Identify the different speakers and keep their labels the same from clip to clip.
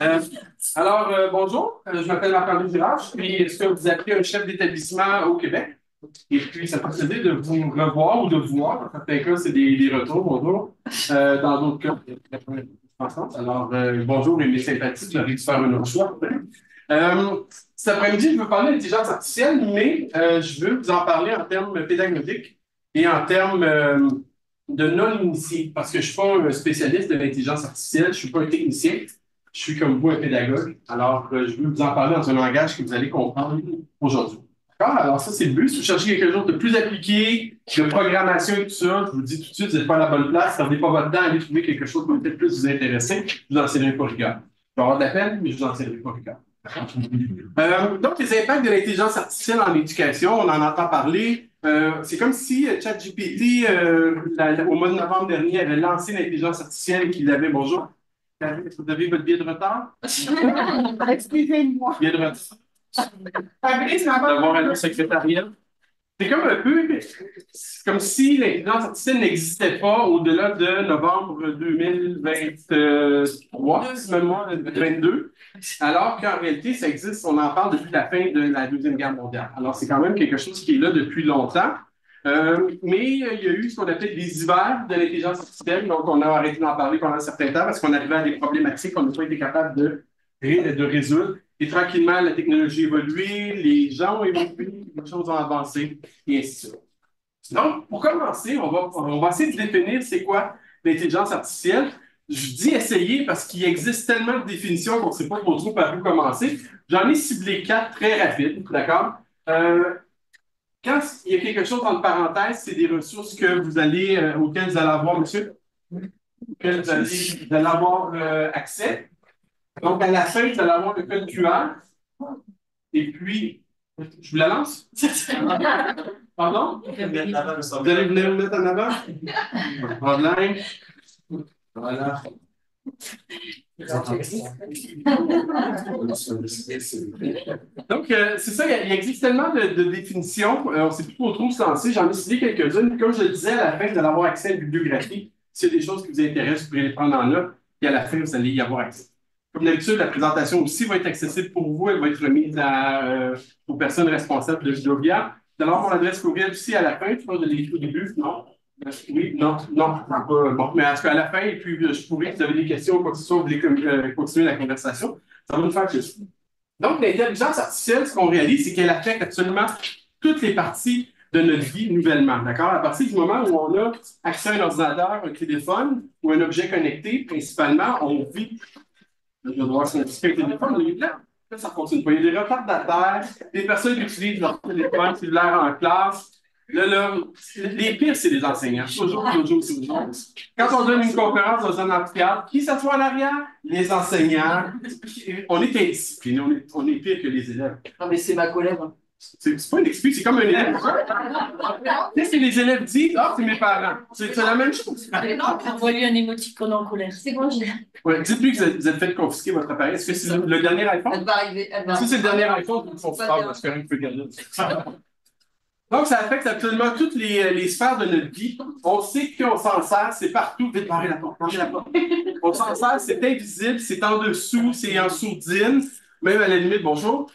Speaker 1: Euh, Bonjour, je m'appelle Marc-André Girard, je suis ce que vous appelez un chef d'établissement au Québec. Et puis, ça me fait plaisir de vous revoir ou de vous voir. Dans certains cas, c'est des retours, bonjour. Dans d'autres cas, c'est la première fois. Bonjour et mes sympathies, j'aurais dû faire un autre choix. Cet après-midi, je veux parler d'intelligence artificielle, mais je veux vous en parler en termes pédagogiques et en termes de non-initiés, parce que je ne suis pas un spécialiste de l'intelligence artificielle, je ne suis pas un technicien. Je suis comme vous un pédagogue, alors je vais vous en parler dans un langage que vous allez comprendre aujourd'hui. D'accord? Alors ça, c'est le but. Si vous cherchez quelque chose de plus appliqué, de programmation et tout ça, je vous dis tout de suite, vous n'êtes pas à la bonne place. Perdez pas votre temps, allez trouver quelque chose qui va peut-être plus vous intéresser. Je vous enseignerai pas rigueur. Je vais avoir de la peine, mais je vous enseignerai pas rigueur. Donc, les impacts de l'intelligence artificielle en éducation, on en entend parler. C'est comme si ChatGPT, au mois de novembre dernier, avait lancé l'intelligence artificielle et qu'il l'avait, bonjour, vous avez votre billet de retard?
Speaker 2: Excusez-moi.
Speaker 1: Billet de retard. D'avoir un secrétariat. C'est comme un peu c'est comme si l'intelligence artificielle n'existait pas au-delà de novembre 2023, si ma mémoire 22, alors qu'en réalité, ça existe, on en parle depuis la fin de la Deuxième Guerre mondiale. Alors, c'est quand même quelque chose qui est là depuis longtemps. Mais il y a eu ce qu'on appelle des hivers de l'intelligence artificielle, donc on a arrêté d'en parler pendant un certain temps parce qu'on arrivait à des problématiques qu'on n'a pas été capable de résoudre. Et tranquillement, la technologie a évolué, les gens ont évolué, les choses ont avancé, et ainsi de suite. Donc, pour commencer, on va essayer de définir c'est quoi l'intelligence artificielle. Je dis essayer parce qu'il existe tellement de définitions qu'on ne sait pas trop par où commencer. J'en ai ciblé quatre très rapides, d'accord? Quand il y a quelque chose entre parenthèses, c'est des ressources auxquelles vous allez avoir, monsieur, auxquelles vous allez avoir accès. Donc, à la fin, vous allez avoir le code QR. Et puis, je vous la lance? Pardon? Vous allez venir me mettre en avant? Pas de problème. Voilà. Donc, c'est ça, il existe tellement de définitions, on ne sait plus trop où se lancer. J'en ai cité quelques-unes. Comme je le disais, à la fin, vous allez avoir accès à une bibliographie. S'il y a des choses qui vous intéressent, vous pouvez les prendre en note. Et à la fin, vous allez y avoir accès. Comme d'habitude, la présentation aussi va être accessible pour vous. Elle va être remise aux personnes responsables de Vidovia. Vous allez avoir mon adresse courriel aussi à la fin. Je pense que je l'ai écrit au début. Non? Oui, non, non. Bon, mais en tout cas, à la fin, et puis je pourrais, si vous avez des questions ou quoi que ce soit, vous voulez continuer la conversation, ça va nous faire plaisir. Donc, l'intelligence artificielle, ce qu'on réalise, c'est qu'elle affecte absolument toutes les parties de notre vie nouvellement. D'accord? À partir du moment où on a accès à un ordinateur, un téléphone ou un objet connecté, principalement, on vit. Je vais devoir s'identifier avec le téléphone. Là, ça ne fonctionne pas. Il y a des retardataires, des personnes qui utilisent leur téléphone cellulaire en classe. Les pires, c'est les enseignants. Toujours. Quand on donne une conférence dans un amphithéâtre, qui s'assoit en arrière? Les enseignants. On est indisciplinés, on est pire que les élèves.
Speaker 2: Non, mais c'est ma collègue.
Speaker 1: C'est pas une excuse, c'est comme un élève. Qu'est-ce que les élèves disent? Ah, c'est mes parents. C'est la même chose.
Speaker 2: Envoie-lui un émoticône en colère. C'est bon, j'ai.
Speaker 1: Ouais, dites-lui que vous êtes fait confisquer votre appareil. Est-ce que c'est le dernier iPhone?
Speaker 2: Elle va arriver.
Speaker 1: Si c'est le dernier iPhone, vous ne pas, c'est correct, vous pouvez garder. Donc, ça affecte absolument toutes les sphères de notre vie. On sait qu'on s'en sert, c'est partout. Vite, barrez la porte, barrez la porte. On s'en sert, c'est invisible, c'est en dessous, c'est en sourdine, même à la limite, bonjour,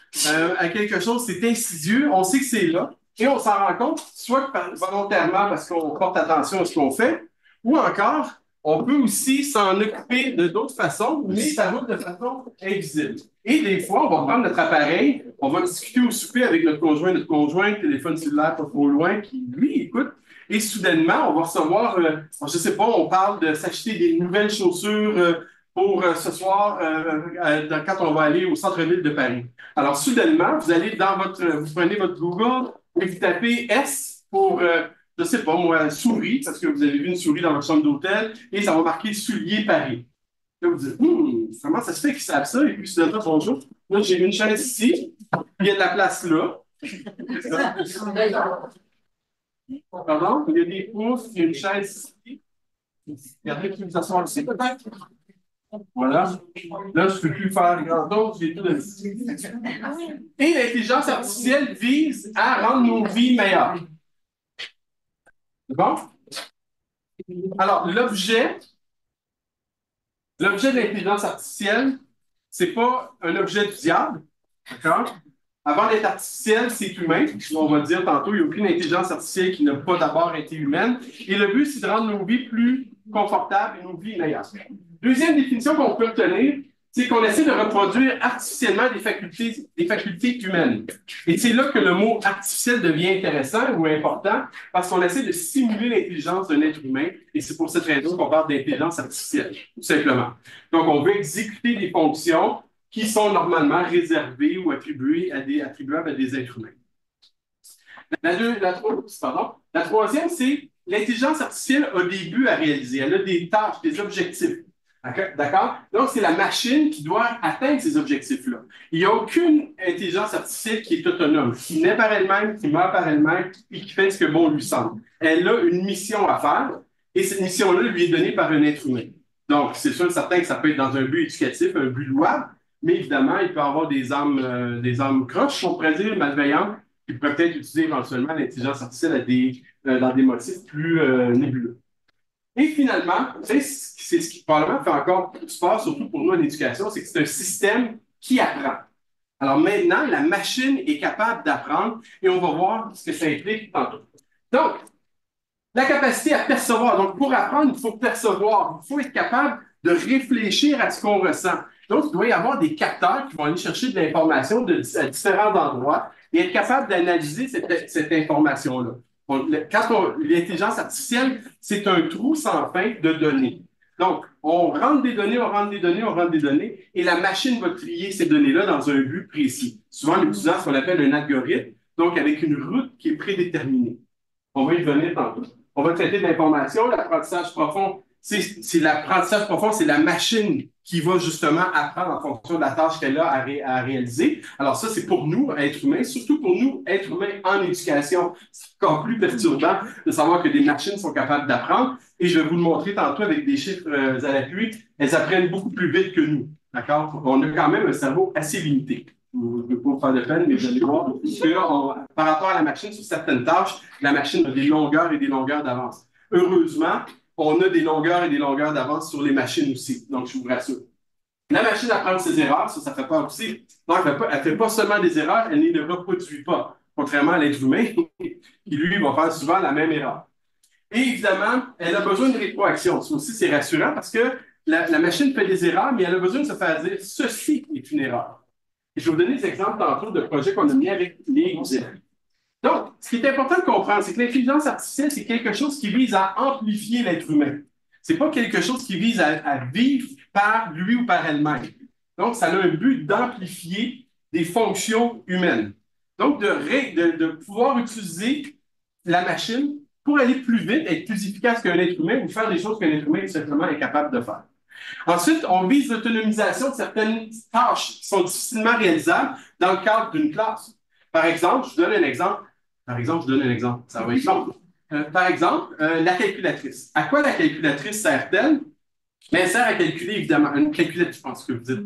Speaker 1: à quelque chose, c'est insidieux, on sait que c'est là, et on s'en rend compte, soit volontairement parce qu'on porte attention à ce qu'on fait, ou encore, on peut aussi s'en occuper de d'autres façons, mais ça va de façon invisible. Et des fois, on va prendre notre appareil, on va discuter au souper avec notre conjoint, téléphone cellulaire pas trop loin, qui, lui, écoute, et soudainement, on va recevoir, je ne sais pas, on parle de s'acheter des nouvelles chaussures pour ce soir quand on va aller au centre-ville de Paris. Alors, soudainement, vous prenez votre Google et vous tapez S pour, je ne sais pas, moi, souris, parce que vous avez vu une souris dans votre chambre d'hôtel, et ça va marquer soulier Paris. Là, vous dites, comment ça se fait qu'ils savent ça? Et puis, soudainement, bonjour. Là, j'ai une chaise ici, il y a de la place là. Pardon? Il y a des pouces, il y a une chaise ici. Regardez qui vous asseoir ici, peut-être. Voilà. Là, je ne peux plus faire grand-chose, j'ai tout de. Et l'intelligence artificielle vise à rendre nos vies meilleures. C'est bon? Alors, l'objet de l'intelligence artificielle, c'est pas un objet du diable, d'accord? Avant d'être artificiel, c'est humain. On va le dire tantôt, il n'y a aucune intelligence artificielle qui n'a pas d'abord été humaine. Et le but, c'est de rendre nos vies plus confortables et nos vies meilleures. Deuxième définition qu'on peut obtenir, c'est qu'on essaie de reproduire artificiellement des facultés humaines. Et c'est là que le mot artificiel devient intéressant ou important, parce qu'on essaie de simuler l'intelligence d'un être humain, et c'est pour cette raison qu'on parle d'intelligence artificielle, tout simplement. Donc, on veut exécuter des fonctions qui sont normalement réservées ou attribuables à des êtres humains. La troisième, c'est l'intelligence artificielle a des buts à réaliser, elle a des tâches, des objectifs. D'accord? Donc, c'est la machine qui doit atteindre ces objectifs-là. Il n'y a aucune intelligence artificielle qui est autonome, qui naît par elle-même, qui meurt par elle-même et qui fait ce que bon lui semble. Elle a une mission à faire et cette mission-là lui est donnée par un être humain. Donc, c'est sûr et certain que ça peut être dans un but éducatif, un but louable, mais évidemment, il peut y avoir des âmes croches, on pourrait dire, malveillantes, qui pourraient peut-être utiliser éventuellement l'intelligence artificielle dans des motifs plus nébuleux. Et finalement, c'est ce qui probablement fait encore plus peur, surtout pour nous en éducation, c'est que c'est un système qui apprend. Alors maintenant, la machine est capable d'apprendre et on va voir ce que ça implique tantôt. Donc, la capacité à percevoir. Donc, pour apprendre, il faut percevoir. Il faut être capable de réfléchir à ce qu'on ressent. Donc, il doit y avoir des capteurs qui vont aller chercher de l'information à différents endroits et être capable d'analyser cette information-là. L'intelligence artificielle, c'est un trou sans fin de données. Donc, on rentre des données, on rentre des données, on rentre des données, et la machine va trier ces données-là dans un but précis. Souvent, en utilisant ce qu'on appelle un algorithme, donc avec une route qui est prédéterminée. On va y revenir tantôt. On va traiter de l'information, l'apprentissage profond. C'est l'apprentissage profond, c'est la machine qui va justement apprendre en fonction de la tâche qu'elle a à réaliser. Alors ça, c'est pour nous, êtres humains, surtout pour nous, êtres humains en éducation. C'est encore plus perturbant de savoir que des machines sont capables d'apprendre. Et je vais vous le montrer tantôt avec des chiffres à l'appui. Elles apprennent beaucoup plus vite que nous. D'accord? On a quand même un cerveau assez limité. Je ne veux pas vous faire de peine, mais vous allez voir que par rapport à la machine, sur certaines tâches, la machine a des longueurs et des longueurs d'avance. Heureusement, on a des longueurs et des longueurs d'avance sur les machines aussi. Donc, je vous rassure. La machine apprend ses erreurs, ça fait peur aussi. Donc, elle ne fait pas seulement des erreurs, elle ne les reproduit pas. Contrairement à l'être humain, qui lui va faire souvent la même erreur. Et évidemment, elle a besoin de rétroaction. Ça aussi, c'est rassurant parce que la machine fait des erreurs, mais elle a besoin de se faire dire ceci est une erreur. Et je vais vous donner des exemples tantôt de projets qu'on a mis avec les élèves. Donc, ce qui est important de comprendre, c'est que l'intelligence artificielle, c'est quelque chose qui vise à amplifier l'être humain. Ce n'est pas quelque chose qui vise à vivre par lui ou par elle-même. Donc, ça a un but d'amplifier des fonctions humaines. Donc, de pouvoir utiliser la machine pour aller plus vite, être plus efficace qu'un être humain ou faire des choses qu'un être humain est simplement incapable de faire. Ensuite, on vise l'autonomisation de certaines tâches qui sont difficilement réalisables dans le cadre d'une classe. Par exemple, je donne un exemple. Ça va être long. Par exemple, la calculatrice. À quoi la calculatrice sert-elle? Mais elle sert à calculer, évidemment. Une calculatrice, je pense que vous dites.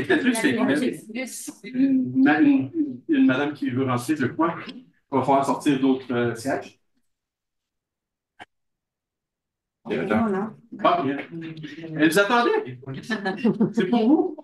Speaker 1: Calculatrice, une madame qui veut rentrer, je crois. Il va falloir sortir d'autres sièges. Ah, bien. Elle vous attendait? C'est pour vous?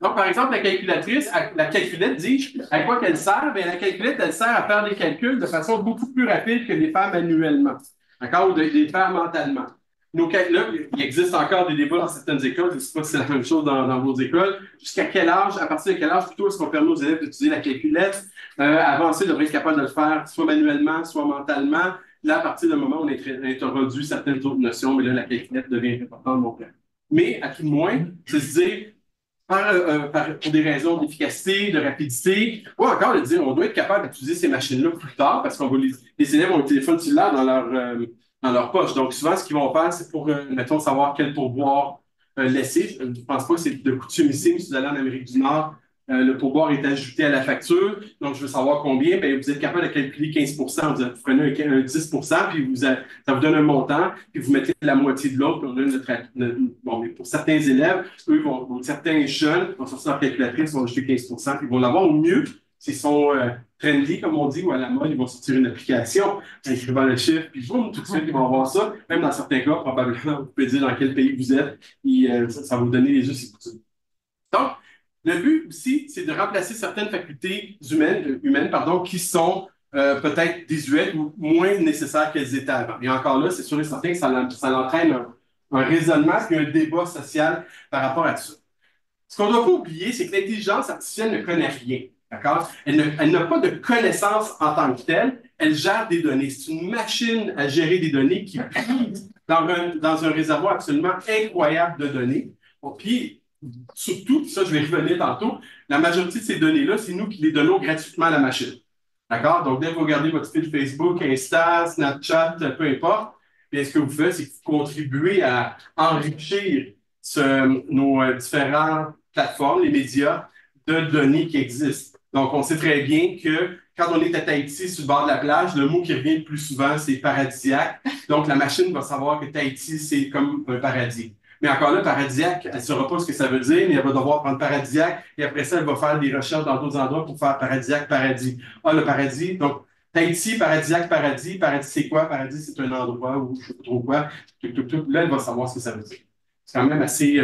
Speaker 1: Donc, par exemple, la calculatrice, la calculette, dis-je, à quoi qu'elle sert? Bien, la calculette, elle sert à faire des calculs de façon beaucoup plus rapide que les faire manuellement, d'accord? Ou de les faire mentalement. Là, il existe encore des débats dans certaines écoles, je ne sais pas si c'est la même chose dans vos écoles. Jusqu'à quel âge, à partir de quel âge, plutôt, est-ce qu'on permet aux élèves d'utiliser la calculette? Avant ça, ils devraient être capables de le faire soit manuellement, soit mentalement. Là, à partir d'un moment, on introduit certaines autres notions, mais là, la calculette devient importante, mon frère. Mais, à tout le moins, c'est se dire, pour des raisons d'efficacité, de rapidité, ou encore de dire, on doit être capable d'utiliser ces machines-là plus tard, parce qu'on va les élèves ont un téléphone cellulaire dans leur poche. Donc, souvent, ce qu'ils vont faire, c'est pour, mettons, savoir quel pourboire laisser. Je ne pense pas que c'est de coutume ici, si vous allez en Amérique du Nord, le pourboire est ajouté à la facture. Donc, je veux savoir combien. Bien, vous êtes capable de calculer 15 Vous prenez un 10 puis ça vous donne un montant, puis vous mettez la moitié de l'autre. Bon, mais pour certains élèves, certains jeunes vont sortir leur calculatrice, vont ajouter 15 puis ils vont l'avoir. Au mieux, s'ils sont trendy, comme on dit, ou à la mode, ils vont sortir une application en écrivant le chiffre, puis boum, tout de suite, ils vont voir ça. Même dans certains cas, probablement, vous pouvez dire dans quel pays vous êtes, et ça va vous donner les us et coutumes. Donc, le but aussi, c'est de remplacer certaines facultés humaines pardon, qui sont peut-être désuètes ou moins nécessaires qu'elles étaient avant. Et encore là, c'est sûr et certain que ça entraîne un raisonnement et un débat social par rapport à tout ça. Ce qu'on ne doit pas oublier, c'est que l'intelligence artificielle ne connaît rien. D'accord? Elle n'a pas de connaissance en tant que telle. Elle gère des données. C'est une machine à gérer des données qui vit dans un réservoir absolument incroyable de données. Bon, puis, surtout, ça, je vais revenir tantôt, la majorité de ces données-là, c'est nous qui les donnons gratuitement à la machine. D'accord? Donc, dès que vous regardez votre fil Facebook, Insta, Snapchat, peu importe, bien, ce que vous faites, c'est que vous contribuez à enrichir nos différentes plateformes, les médias, de données qui existent. Donc, on sait très bien que quand on est à Tahiti, sur le bord de la plage, le mot qui revient le plus souvent, c'est paradisiaque. Donc, la machine va savoir que Tahiti, c'est comme un paradis. Mais encore là, paradisiaque, elle ne saura pas ce que ça veut dire, mais elle va devoir prendre paradisiaque, et après ça, elle va faire des recherches dans d'autres endroits pour faire paradisiaque, paradis. Ah, le paradis, donc Tahiti, paradisiaque, paradis. Paradis, c'est quoi? Paradis, c'est un endroit où je ne sais pas trop quoi. Là, elle va savoir ce que ça veut dire. C'est quand même assez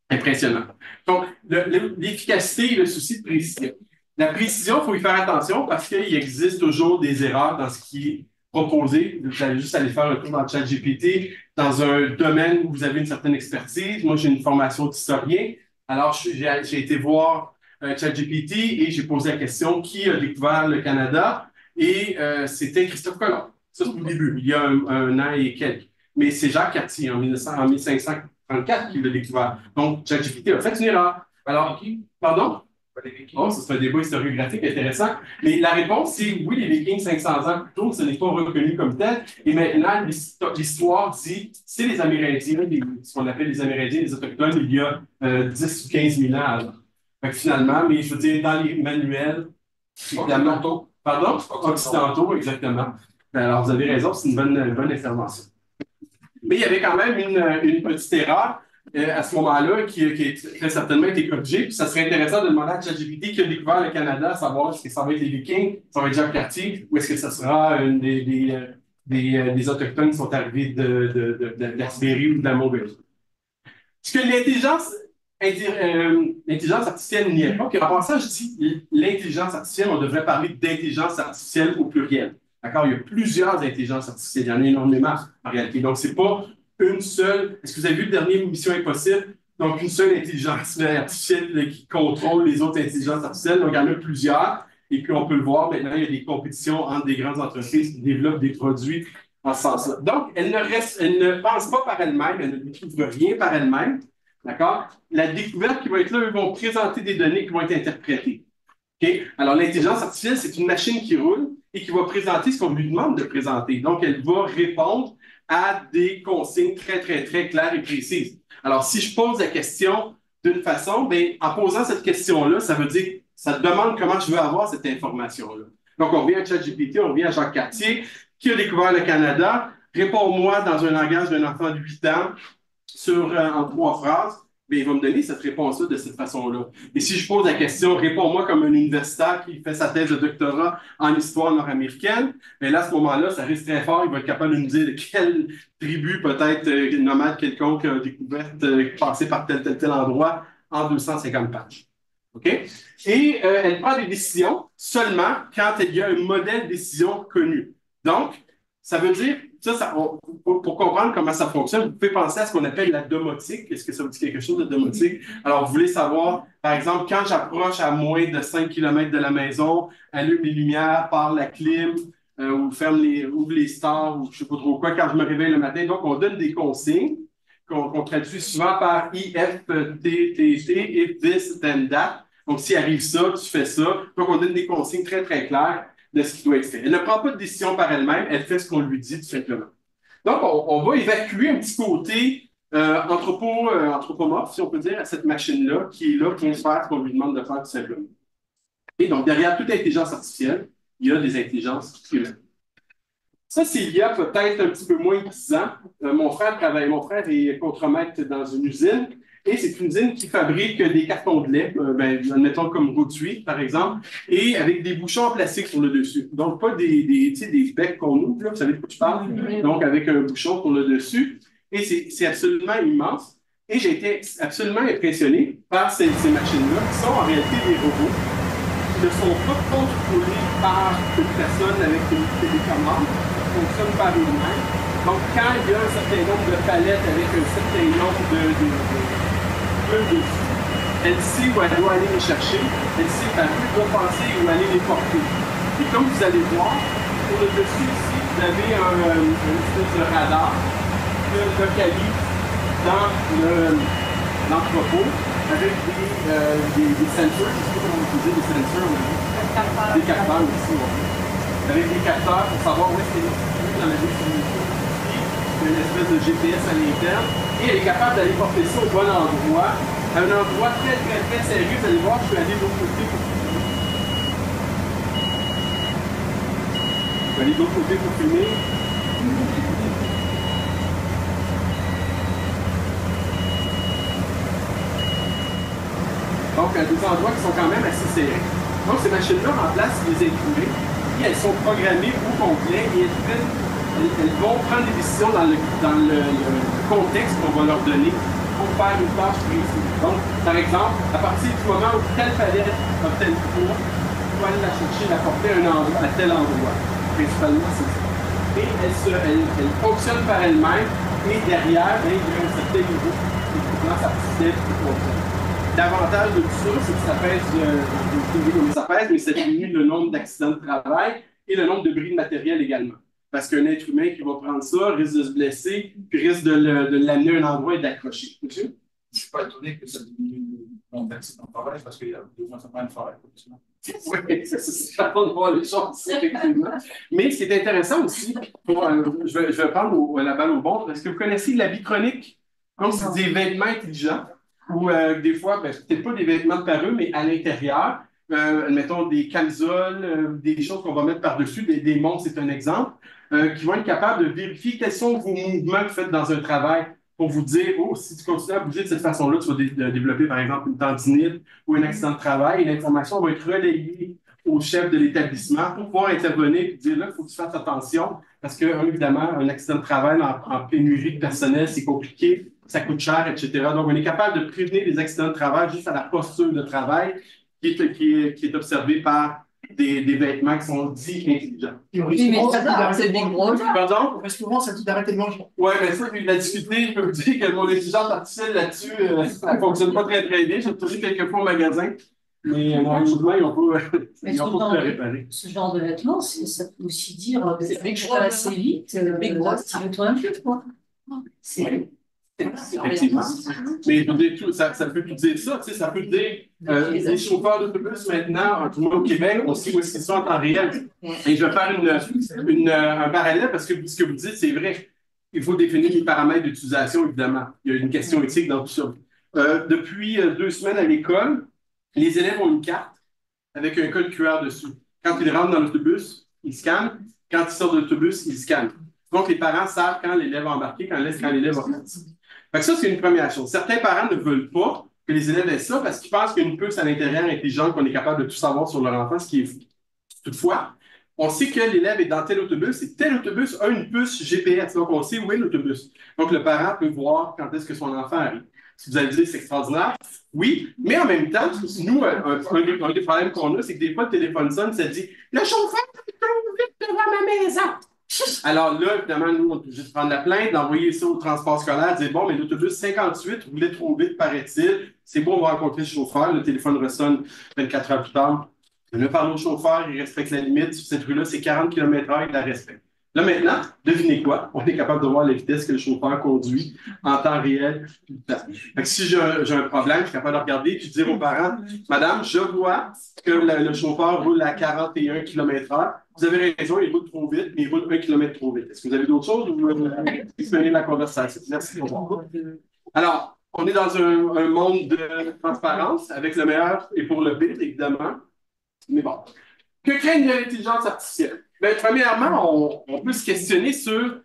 Speaker 1: impressionnant. Donc, l'efficacité et le souci de précision. La précision, il faut y faire attention parce qu'il existe toujours des erreurs dans ce qui est proposé. Vous allez juste aller faire un tour dans le ChatGPT, dans un domaine où vous avez une certaine expertise. Moi, j'ai une formation d'historien. Alors, j'ai été voir ChatGPT et j'ai posé la question qui a découvert le Canada? Et c'était Christophe Colomb. Ça, c'est au début, il y a un an et quelques. Mais c'est Jacques Cartier en 1534 qui l'a découvert. Donc, ChatGPT a fait une erreur. Alors, pardon? Oh, ça, c'est un débat historiographique intéressant. Mais la réponse, c'est oui, les Vikings, 500 ans plus tôt, ce n'est pas reconnu comme tel. Et maintenant, l'histoire dit, c'est les Amérindiens, ce qu'on appelle les Amérindiens, les Autochtones, il y a 10 ou 15 000 ans avant. Fait que finalement, mais je veux dire, dans les manuels, occidentaux. Pardon? Occidentaux, exactement. Alors, vous avez raison, c'est une bonne intervention. Mais il y avait quand même une petite erreur à ce moment-là qui a très certainement été corrigée. Puis ça serait intéressant de demander à ChatGPT qui a découvert le Canada, à savoir est-ce que ça va être les Vikings, ça va être Jacques Cartier, ou est-ce que ça sera des Autochtones qui sont arrivés de la Sibérie ou de la Mongolie. Ce que l'intelligence artificielle n'y est pas. Puis en passant, je dis l'intelligence artificielle, on devrait parler d'intelligence artificielle au pluriel. D'accord? Il y a plusieurs intelligences artificielles. Il y en a énormément en réalité. Donc, ce n'est pas une seule. Est-ce que vous avez vu le dernier Mission Impossible? Donc, une seule intelligence artificielle qui contrôle les autres intelligences artificielles. Donc, il y en a plusieurs. Et puis, on peut le voir maintenant, il y a des compétitions entre des grandes entreprises qui développent des produits en ce sens-là. Donc, elle ne pense pas par elle-même, elle ne découvre rien par elle-même. D'accord? La découverte qui va être là, ils vont présenter des données qui vont être interprétées. Okay? Alors, l'intelligence artificielle, c'est une machine qui roule et qui va présenter ce qu'on lui demande de présenter. Donc, elle va répondre à des consignes très, très, très claires et précises. Alors, si je pose la question d'une façon, bien, en posant cette question-là, ça veut dire, ça demande comment je veux avoir cette information-là. Donc, on revient à ChatGPT, on revient à Jacques Cartier, qui a découvert le Canada. Réponds-moi dans un langage d'un enfant de 8 ans en 3 phrases. Bien, il va me donner cette réponse-là de cette façon-là. Et si je pose la question, réponds-moi comme un universitaire qui fait sa thèse de doctorat en histoire nord-américaine, bien là, à ce moment-là, ça risque très fort. Il va être capable de nous dire de quelle tribu, peut-être nomade quelconque, a découverte, passé par tel endroit en 250 pages. OK? Et elle prend des décisions seulement quand il y a un modèle de décision connu. Donc, ça veut dire, pour comprendre comment ça fonctionne, vous pouvez penser à ce qu'on appelle la domotique. Est-ce que ça vous dit quelque chose de domotique? Alors, vous voulez savoir, par exemple, quand j'approche à moins de 5 km de la maison, allume les lumières, parle la clim, ou ouvre les stores, ou je ne sais pas trop quoi, quand je me réveille le matin. Donc, on donne des consignes qu'on traduit souvent par IFTTT, if this, then that. Donc, s'il arrive ça, tu fais ça. Donc, on donne des consignes très, très claires de ce qui doit être fait. Elle ne prend pas de décision par elle-même, elle fait ce qu'on lui dit tout simplement. Donc, on va évacuer un petit côté anthropomorphe, si on peut dire, à cette machine-là, qui est là pour faire ce qu'on lui demande de faire tout simplement. Et donc, derrière toute intelligence artificielle, il y a des intelligences humaines. Ça, c'est il y a peut-être un petit peu moins de 10 ans. Mon frère est contremaître dans une usine Et c'est une usine qui fabrique des cartons de lait, admettons comme Rotuis, par exemple, et avec des bouchons en plastique sur le dessus. Donc, pas tu sais, des becs qu'on ouvre, là, vous savez de quoi je parle? Donc, avec un bouchon sur le dessus. Et c'est absolument immense. Et j'ai été absolument impressionné par ces machines-là, qui sont en réalité des robots, qui ne sont pas contrôlés par une personne avec une télécommande, qui fonctionnent par eux-mêmes. Donc, quand il y a un certain nombre de palettes avec un certain nombre de dessus, elle sait où elle doit aller les chercher, elle sait par où elle doit passer où aller les porter. Et comme vous allez voir, pour le dessus ici, vous avez une espèce de radar qui localise dans l'entrepôt avec des sensors, je ne sais pas comment on dit, des sensors, des capteurs aussi. Avec des capteurs pour savoir où est-ce qu'elle est située dans la distribution. Une espèce de GPS à l'interne, et elle est capable d'aller porter ça au bon endroit, à un endroit très, très, très sérieux. Vous allez voir, je suis allé de l'autre côté pour filmer. Je vais aller de l'autre côté pour filmer. Donc, à des endroits qui sont quand même assez serrés. Donc, ces machines-là remplacent les êtres humains, et elles sont programmées au complet, et elles vont prendre des décisions dans le contexte qu'on va leur donner pour faire une tâche précise. Donc, par exemple, à partir du moment où telle palette a tel poids, il faut aller la chercher, la porter à tel endroit. Principalement, c'est ça. Et elle fonctionne par elle-même, et derrière, il y a un certain niveau de sa petite qui fonctionne. L'avantage de tout ça, c'est que ça pèse, ça pèse, mais ça diminue le nombre d'accidents de travail et le nombre de bris de matériel également. Parce qu'un être humain qui va prendre ça risque de se blesser, puis risque de l'amener à un endroit et d'accrocher. Monsieur?
Speaker 3: Je ne suis pas étonné que ça diminue le nombre d'accidents de travail parce qu'il y a de moins en moins de travail.
Speaker 1: Oui, c'est façon de voir les choses, effectivement. Mais ce qui est intéressant aussi, je vais prendre la balle au bon, est-ce que vous connaissez l'habit chronique? Donc, c'est des vêtements intelligents, ou des fois, peut-être pas des vêtements de parure, mais à l'intérieur, mettons des camisoles, des choses qu'on va mettre par-dessus, des montres, c'est un exemple, qui vont être capables de vérifier quels sont vos mouvements que vous faites dans un travail pour vous dire, oh, si tu continues à bouger de cette façon-là, tu vas développer, par exemple, une tendinite ou un accident de travail, et l'information va être relayée au chef de l'établissement pour pouvoir intervenir et dire, là, il faut que tu fasses attention, parce que, évidemment, un accident de travail en pénurie de personnel, c'est compliqué, ça coûte cher, etc. Donc, on est capable de prévenir les accidents de travail juste à la posture de travail qui est observée par des vêtements qui sont dits intelligents.
Speaker 2: Oui, mais c'est des gros.
Speaker 1: Pardon?
Speaker 3: Souvent, ça dit d'arrêter de manger.
Speaker 1: Oui, mais ça, puis la difficulté, je peux vous dire que mon intelligence artificielle là-dessus, ça ne fonctionne pas très, très bien. J'ai touché quelques fois au magasin, mais malheureusement, ils n'ont pas pu le réparer.
Speaker 2: Ce genre de vêtements, ça peut aussi dire que je vais assez vite, tire-toi un peu, quoi. C'est.
Speaker 1: Effectivement. Mais je veux dire, ça peut tout dire ça. Tu sais, ça peut dire les chauffeurs d'autobus maintenant, tout le monde au Québec, on sait où est-ce qu'ils sont en temps réel. Et je vais faire un parallèle parce que ce que vous dites, c'est vrai. Il faut définir les paramètres d'utilisation, évidemment. Il y a une question éthique dans tout ça. Depuis 2 semaines à l'école, les élèves ont une carte avec un code QR dessus. Quand ils rentrent dans l'autobus, ils scannent. Quand ils sortent de l'autobus, ils scannent. Donc, les parents savent quand l'élève a embarqué, quand l'élève va partir. Fait que ça, c'est une première chose. Certains parents ne veulent pas que les élèves aient ça parce qu'ils pensent qu'il y a une puce à l'intérieur intelligente qu'on est capable de tout savoir sur leur enfant, ce qui est fou. Toutefois, on sait que l'élève est dans tel autobus et tel autobus a une puce GPS. Donc, on sait où est l'autobus. Donc, le parent peut voir quand est-ce que son enfant arrive. Si vous allez dire c'est extraordinaire, oui, mais en même temps, nous, un des problèmes qu'on a, c'est que des fois, le téléphone sonne, ça dit « Le chauffeur est trop vite devant ma maison! » Alors là, évidemment, nous, on peut juste prendre la plainte, d'envoyer ça au transport scolaire, dire bon, mais l'autobus 58 roulait trop vite, paraît-il. C'est bon, on va rencontrer le chauffeur. Le téléphone ressonne 24 heures plus tard. On a parlé au chauffeur, il respecte la limite. Sur cette rue-là, c'est 40 km/h, il la respecte. Là, maintenant, devinez quoi? On est capable de voir la vitesse que le chauffeur conduit en temps réel. Fait que si j'ai un problème, je suis capable de regarder et de dire aux parents, Madame, je vois que le chauffeur roule à 41 km/h. Vous avez raison, il roule trop vite, mais il roule 1 km trop vite. Est-ce que vous avez d'autres choses ou vous finir la conversation? Merci. Alors, on est dans un monde de transparence avec le meilleur et pour le pire, évidemment. Mais bon. Que craignent l'intelligence artificielle? Bien, premièrement, on peut se questionner sur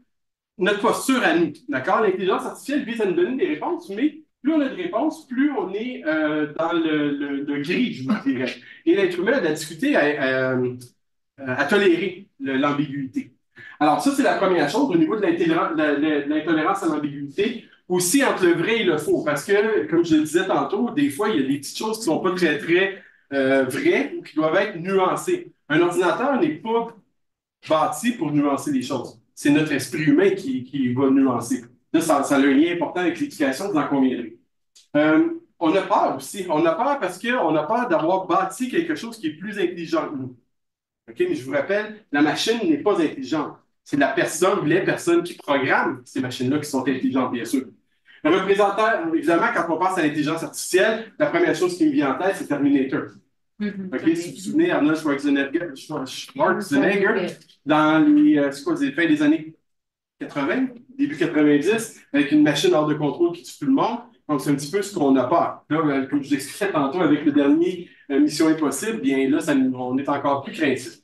Speaker 1: notre posture à nous. D'accord? L'intelligence artificielle vise à nous donner des réponses, mais plus on a de réponses, plus on est dans le gris, je vous dirais. Et l'être humain a de la difficulté à tolérer l'ambiguïté. Alors, ça, c'est la première chose au niveau de l'intolérance à l'ambiguïté. Aussi entre le vrai et le faux, parce que, comme je le disais tantôt, des fois, il y a des petites choses qui ne sont pas très, très vraies ou qui doivent être nuancées. Un ordinateur n'est pas bâti pour nuancer les choses. C'est notre esprit humain qui va nuancer. Là, ça a un lien important avec l'éducation, vous en conviendrez. On a peur aussi. On a peur parce qu'on a peur d'avoir bâti quelque chose qui est plus intelligent que nous. OK, mais je vous rappelle, la machine n'est pas intelligente. C'est la personne, les personnes qui programment ces machines-là qui sont intelligentes, bien sûr. Le représentant, évidemment, quand on pense à l'intelligence artificielle, la première chose qui me vient en tête, c'est Terminator. OK, si vous vous souvenez, Arnold Schwarzenegger dans les fins des années 80, début 90, avec une machine hors de contrôle qui tue tout le monde. Donc, c'est un petit peu ce qu'on a peur. Là, comme je vous expliquais tantôt avec le dernier Mission Impossible, bien là, on est encore plus craintif.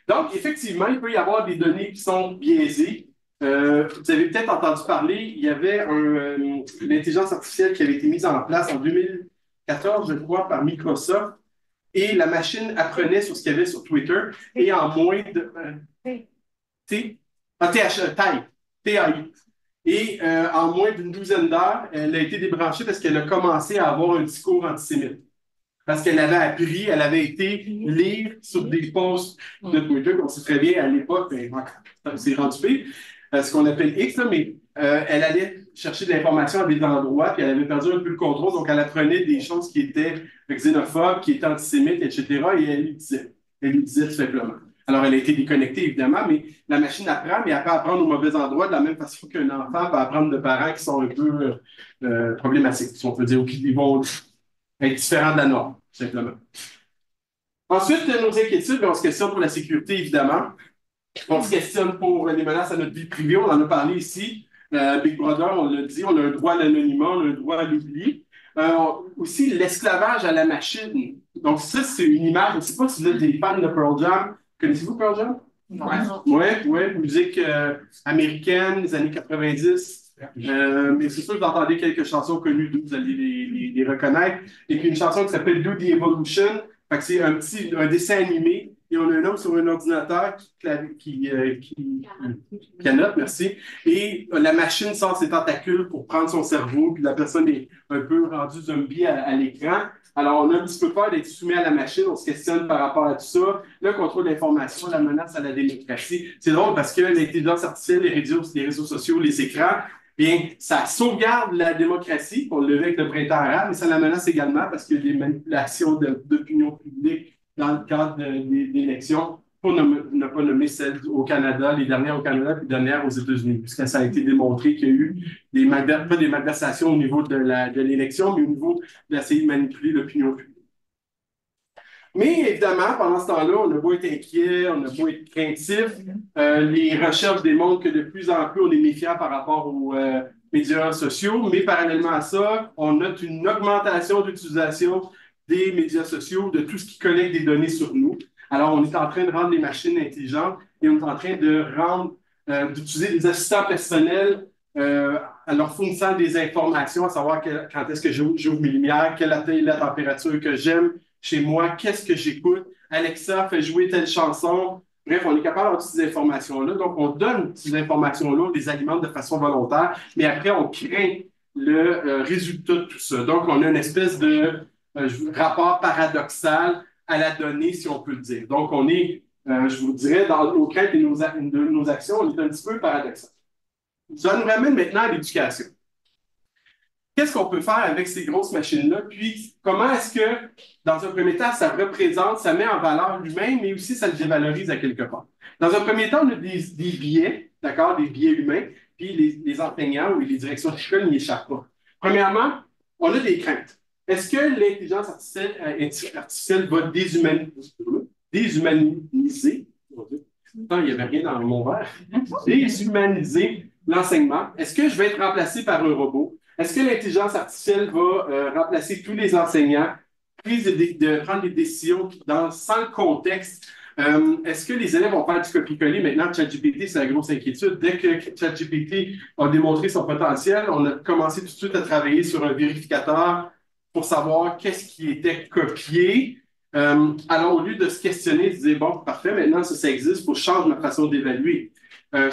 Speaker 1: Donc, effectivement, il peut y avoir des données qui sont biaisées. Vous avez peut-être entendu parler, il y avait une intelligence artificielle qui avait été mise en place en 2014, je crois, par Microsoft, et la machine apprenait sur ce qu'il y avait sur Twitter, et en moins de... TAI. Et en moins d'une douzaine d'heures, elle a été débranchée parce qu'elle a commencé à avoir un discours antisémite. Parce qu'elle avait appris, elle avait été lire sur des posts de Twitter, on sait très bien à l'époque, c'est rendu pire, ce qu'on appelle X, là, mais elle allait chercher de l'information à des endroits, puis elle avait perdu un peu le contrôle, donc elle apprenait des choses qui étaient xénophobes, qui étaient antisémites, etc., et elle lui disait tout simplement. Alors, elle a été déconnectée, évidemment, mais la machine apprend, mais elle peut apprendre au mauvais endroit de la même façon qu'un enfant peut apprendre de parents qui sont un peu problématiques, si on peut dire, ou qui vont être différents de la norme, tout simplement. Ensuite, nos inquiétudes, on se questionne pour la sécurité, évidemment. On se questionne pour les menaces à notre vie privée, on en a parlé ici. Big Brother, on l'a dit, on a un droit à l'anonymat, on a un droit à l'oubli. Aussi, l'esclavage à la machine. Donc, ça, c'est une image. Je ne sais pas si vous êtes des fans de Pearl Jam. Connaissez-vous Pearl Jam? Oui, musique américaine des années 90. Mais c'est sûr que vous entendez quelques chansons connues d'où vous allez les reconnaître. Et puis une chanson qui s'appelle Do the Evolution. Fait que c'est un dessin animé. Et on a un homme sur un ordinateur qui canote, merci. Et la machine sort ses tentacules pour prendre son cerveau. Puis la personne est un peu rendue zombie à l'écran. Alors, on a un petit peu peur d'être soumis à la machine, on se questionne par rapport à tout ça. Le contrôle de l'information, la menace à la démocratie. C'est drôle parce que l'intelligence artificielle, les réseaux sociaux, les écrans, bien, ça sauvegarde la démocratie, on le lever avec le printemps arabe, mais ça la menace également parce qu'il y a des manipulations d'opinion publique dans le cadre d'élections, pour ne pas nommer celles au Canada, les dernières au Canada, puis les dernières aux États-Unis, puisque ça a été démontré qu'il y a eu pas des malversations au niveau de l'élection, mais au niveau d'essayer de manipuler l'opinion publique. Mais évidemment, pendant ce temps-là, on a beau être inquiet, on a beau être craintif, les recherches démontrent que de plus en plus, on est méfiant par rapport aux médias sociaux, mais parallèlement à ça, on note une augmentation d'utilisation des médias sociaux, de tout ce qui collecte des données sur nous. Alors, on est en train de rendre les machines intelligentes et on est en train d'utiliser des assistants personnels en leur fournissant des informations, à savoir quand est-ce que j'ouvre mes lumières, quelle est la température que j'aime chez moi, qu'est-ce que j'écoute. Alexa fait jouer telle chanson. Bref, on est capable d'avoir toutes ces informations-là. Donc, on donne ces informations-là, on les alimente de façon volontaire, mais après, on craint le résultat de tout ça. Donc, on a une espèce de rapport paradoxal à la donnée, si on peut le dire. Donc, on est, je vous dirais, dans nos craintes et de nos actions, on est un petit peu paradoxal. Ça nous ramène maintenant à l'éducation. Qu'est-ce qu'on peut faire avec ces grosses machines-là? Puis, comment est-ce que, dans un premier temps, ça représente, ça met en valeur l'humain, mais aussi ça le dévalorise à quelque part? Dans un premier temps, on a des biais, d'accord, des biais humains, puis les enseignants ou les directions d'école n'y échappent pas. Premièrement, on a des craintes. Est-ce que l'intelligence artificielle va déshumaniser? Il n'y avait rien dans mon verre. Déshumaniser l'enseignement. Est-ce que je vais être remplacé par un robot? Est-ce que l'intelligence artificielle va remplacer tous les enseignants, prendre des décisions sans le contexte Est-ce que les élèves vont faire du copier-coller? Maintenant, ChatGPT, c'est la grosse inquiétude. Dès que ChatGPT a démontré son potentiel, on a commencé tout de suite à travailler sur un vérificateur pour savoir qu'est-ce qui était copié. Alors, au lieu de se questionner, de se dire, bon, parfait, maintenant, ça existe, il faut changer ma façon d'évaluer. J'ai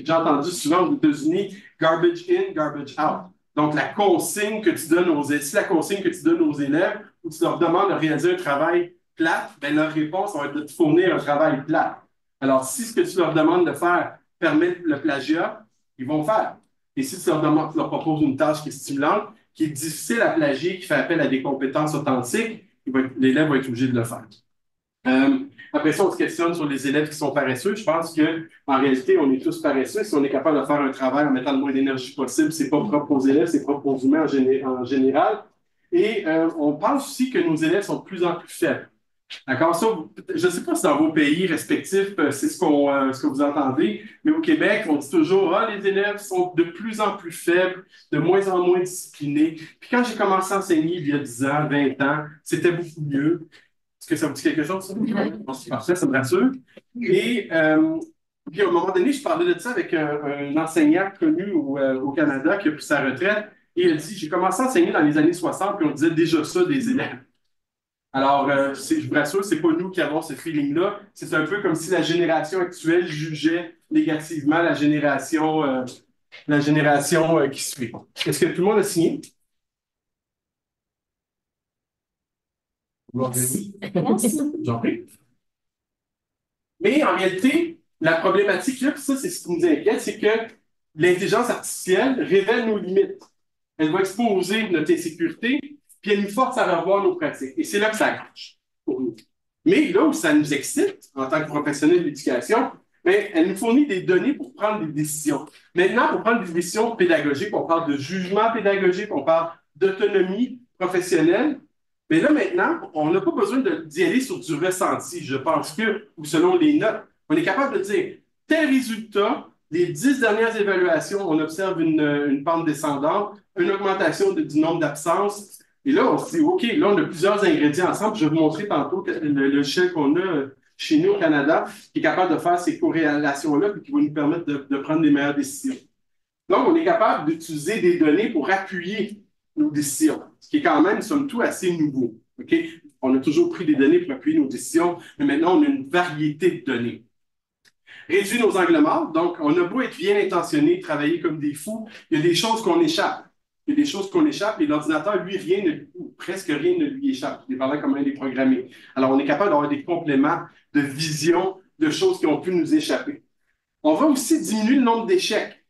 Speaker 1: déjà entendu souvent aux États-Unis, garbage in, garbage out. Donc, la consigne que tu donnes aux élèves, si la consigne que tu donnes aux élèves, ou tu leur demandes de réaliser un travail plate, ben, leur réponse va être de te fournir un travail plate. Alors, si ce que tu leur demandes de faire permet le plagiat, ils vont faire. Et si tu leur proposes une tâche qui est stimulante, qui est difficile à plagier, qui fait appel à des compétences authentiques, l'élève va être obligé de le faire. Après ça, on se questionne sur les élèves qui sont paresseux. Je pense qu'en réalité, on est tous paresseux. Si on est capable de faire un travail en mettant le moins d'énergie possible, c'est pas propre aux élèves, c'est propre aux humains en général. Et on pense aussi que nos élèves sont de plus en plus faibles. D'accord? Ça, je ne sais pas si dans vos pays respectifs, c'est ce que vous entendez, mais au Québec, on dit toujours, ah, les élèves sont de plus en plus faibles, de moins en moins disciplinés. Puis quand j'ai commencé à enseigner il y a 10 ans, 20 ans, c'était beaucoup mieux. Est-ce que ça vous dit quelque chose, ça? Oui. C'est parfait, ça me rassure. Et puis, à un moment donné, je parlais de ça avec un enseignant connu au Canada qui a pris sa retraite. Et il a dit, j'ai commencé à enseigner dans les années 60, puis on disait déjà ça des élèves. Alors, je vous rassure, c'est pas nous qui avons ce feeling-là. C'est un peu comme si la génération actuelle jugeait négativement la génération qui suit. Est-ce que tout le monde a signé? Merci. J'en prie. Mais en réalité, la problématique, là, ça, c'est ce qui nous inquiète, c'est que l'intelligence artificielle révèle nos limites. Elle va exposer notre insécurité, puis elle nous force à revoir nos pratiques. Et c'est là que ça accroche pour nous. Mais là où ça nous excite, en tant que professionnels de l'éducation, bien, elle nous fournit des données pour prendre des décisions. Maintenant, pour prendre des décisions pédagogiques, on parle de jugement pédagogique, on parle d'autonomie professionnelle. Mais là, maintenant, on n'a pas besoin d'y aller sur du ressenti. Je pense que, ou selon les notes, on est capable de dire tel résultat, les 10 dernières évaluations, on observe une pente descendante, une augmentation du nombre d'absences. Et là, on se dit, OK, là, on a plusieurs ingrédients ensemble. Je vais vous montrer tantôt le logiciel qu'on a chez nous au Canada, qui est capable de faire ces corrélations-là et qui va nous permettre de prendre des meilleures décisions. Donc, on est capable d'utiliser des données pour appuyer nos décisions, ce qui est quand même, somme toute, assez nouveau. Okay? On a toujours pris des données pour appuyer nos décisions, mais maintenant, on a une variété de données. Réduire nos angles morts. Donc, on a beau être bien intentionné, travailler comme des fous, il y a des choses qu'on échappe. Il y a des choses qu'on échappe et l'ordinateur, lui, presque rien ne lui échappe, dépendant comment il est programmé. Alors, on est capable d'avoir des compléments de vision, de choses qui ont pu nous échapper. On va aussi diminuer le nombre d'échecs.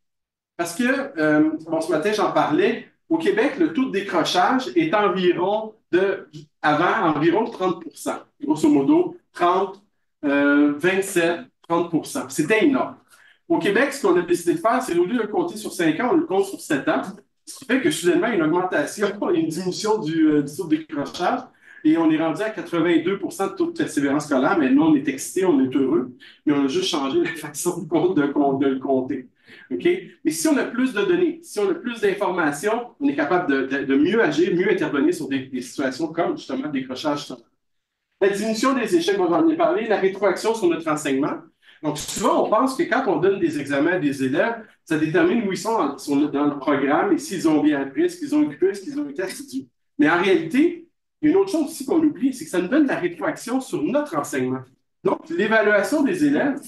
Speaker 1: Parce que, ce matin, j'en parlais, au Québec, le taux de décrochage est environ de 30 %. Grosso modo, 30, 27, 30 %. C'était énorme. Au Québec, ce qu'on a décidé de faire, c'est au lieu de le compter sur 5 ans, on le compte sur 7 ans. Ce qui fait que soudainement, il y a une augmentation, une diminution du taux de décrochage. Et on est rendu à 82 % de taux de persévérance scolaire. Mais nous, on est excités, on est heureux. Mais on a juste changé la façon de le compter. Okay? Mais si on a plus de données, si on a plus d'informations, on est capable de mieux agir, mieux intervenir sur des situations comme justement le décrochage. La diminution des échecs, on en a parlé, la rétroaction sur notre enseignement. Donc, souvent, on pense que quand on donne des examens à des élèves, ça détermine où ils sont dans le programme et s'ils ont bien appris, est-ce qu'ils ont occupé, est-ce qu'ils ont été assidus. Mais en réalité, il y a une autre chose aussi qu'on oublie, c'est que ça nous donne de la rétroaction sur notre enseignement. Donc, l'évaluation des élèves,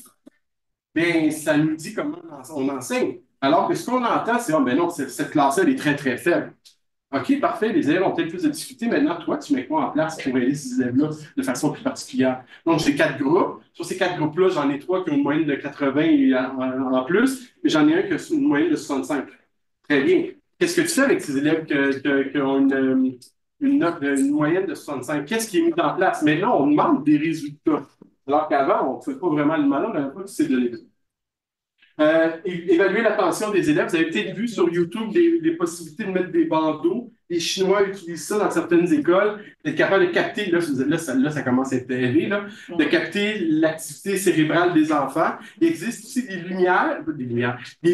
Speaker 1: bien, ça nous dit comment on enseigne. Alors que ce qu'on entend, c'est, ben non, cette classe-là, elle est très, très faible. OK, parfait, les élèves ont peut-être plus de difficultés. Maintenant, toi, tu mets quoi en place pour aider ces élèves-là de façon plus particulière? Donc, j'ai 4 groupes. Sur ces 4 groupes-là, j'en ai 3 qui ont une moyenne de 80 et en plus, mais j'en ai un qui a une moyenne de 65. Très bien. Qu'est-ce que tu fais avec ces élèves qui ont une moyenne de 65? Qu'est-ce qui est mis en place? Maintenant, on demande des résultats. Alors qu'avant, on ne faisait pas vraiment le malin, on n'avait pas toutes ces données. Évaluer l'attention des élèves. Vous avez peut-être vu sur YouTube des possibilités de mettre des bandeaux. Les Chinois utilisent ça dans certaines écoles, d'être capable de capter, là, ça commence à être élevé, là, de capter l'activité cérébrale des enfants. Il existe aussi des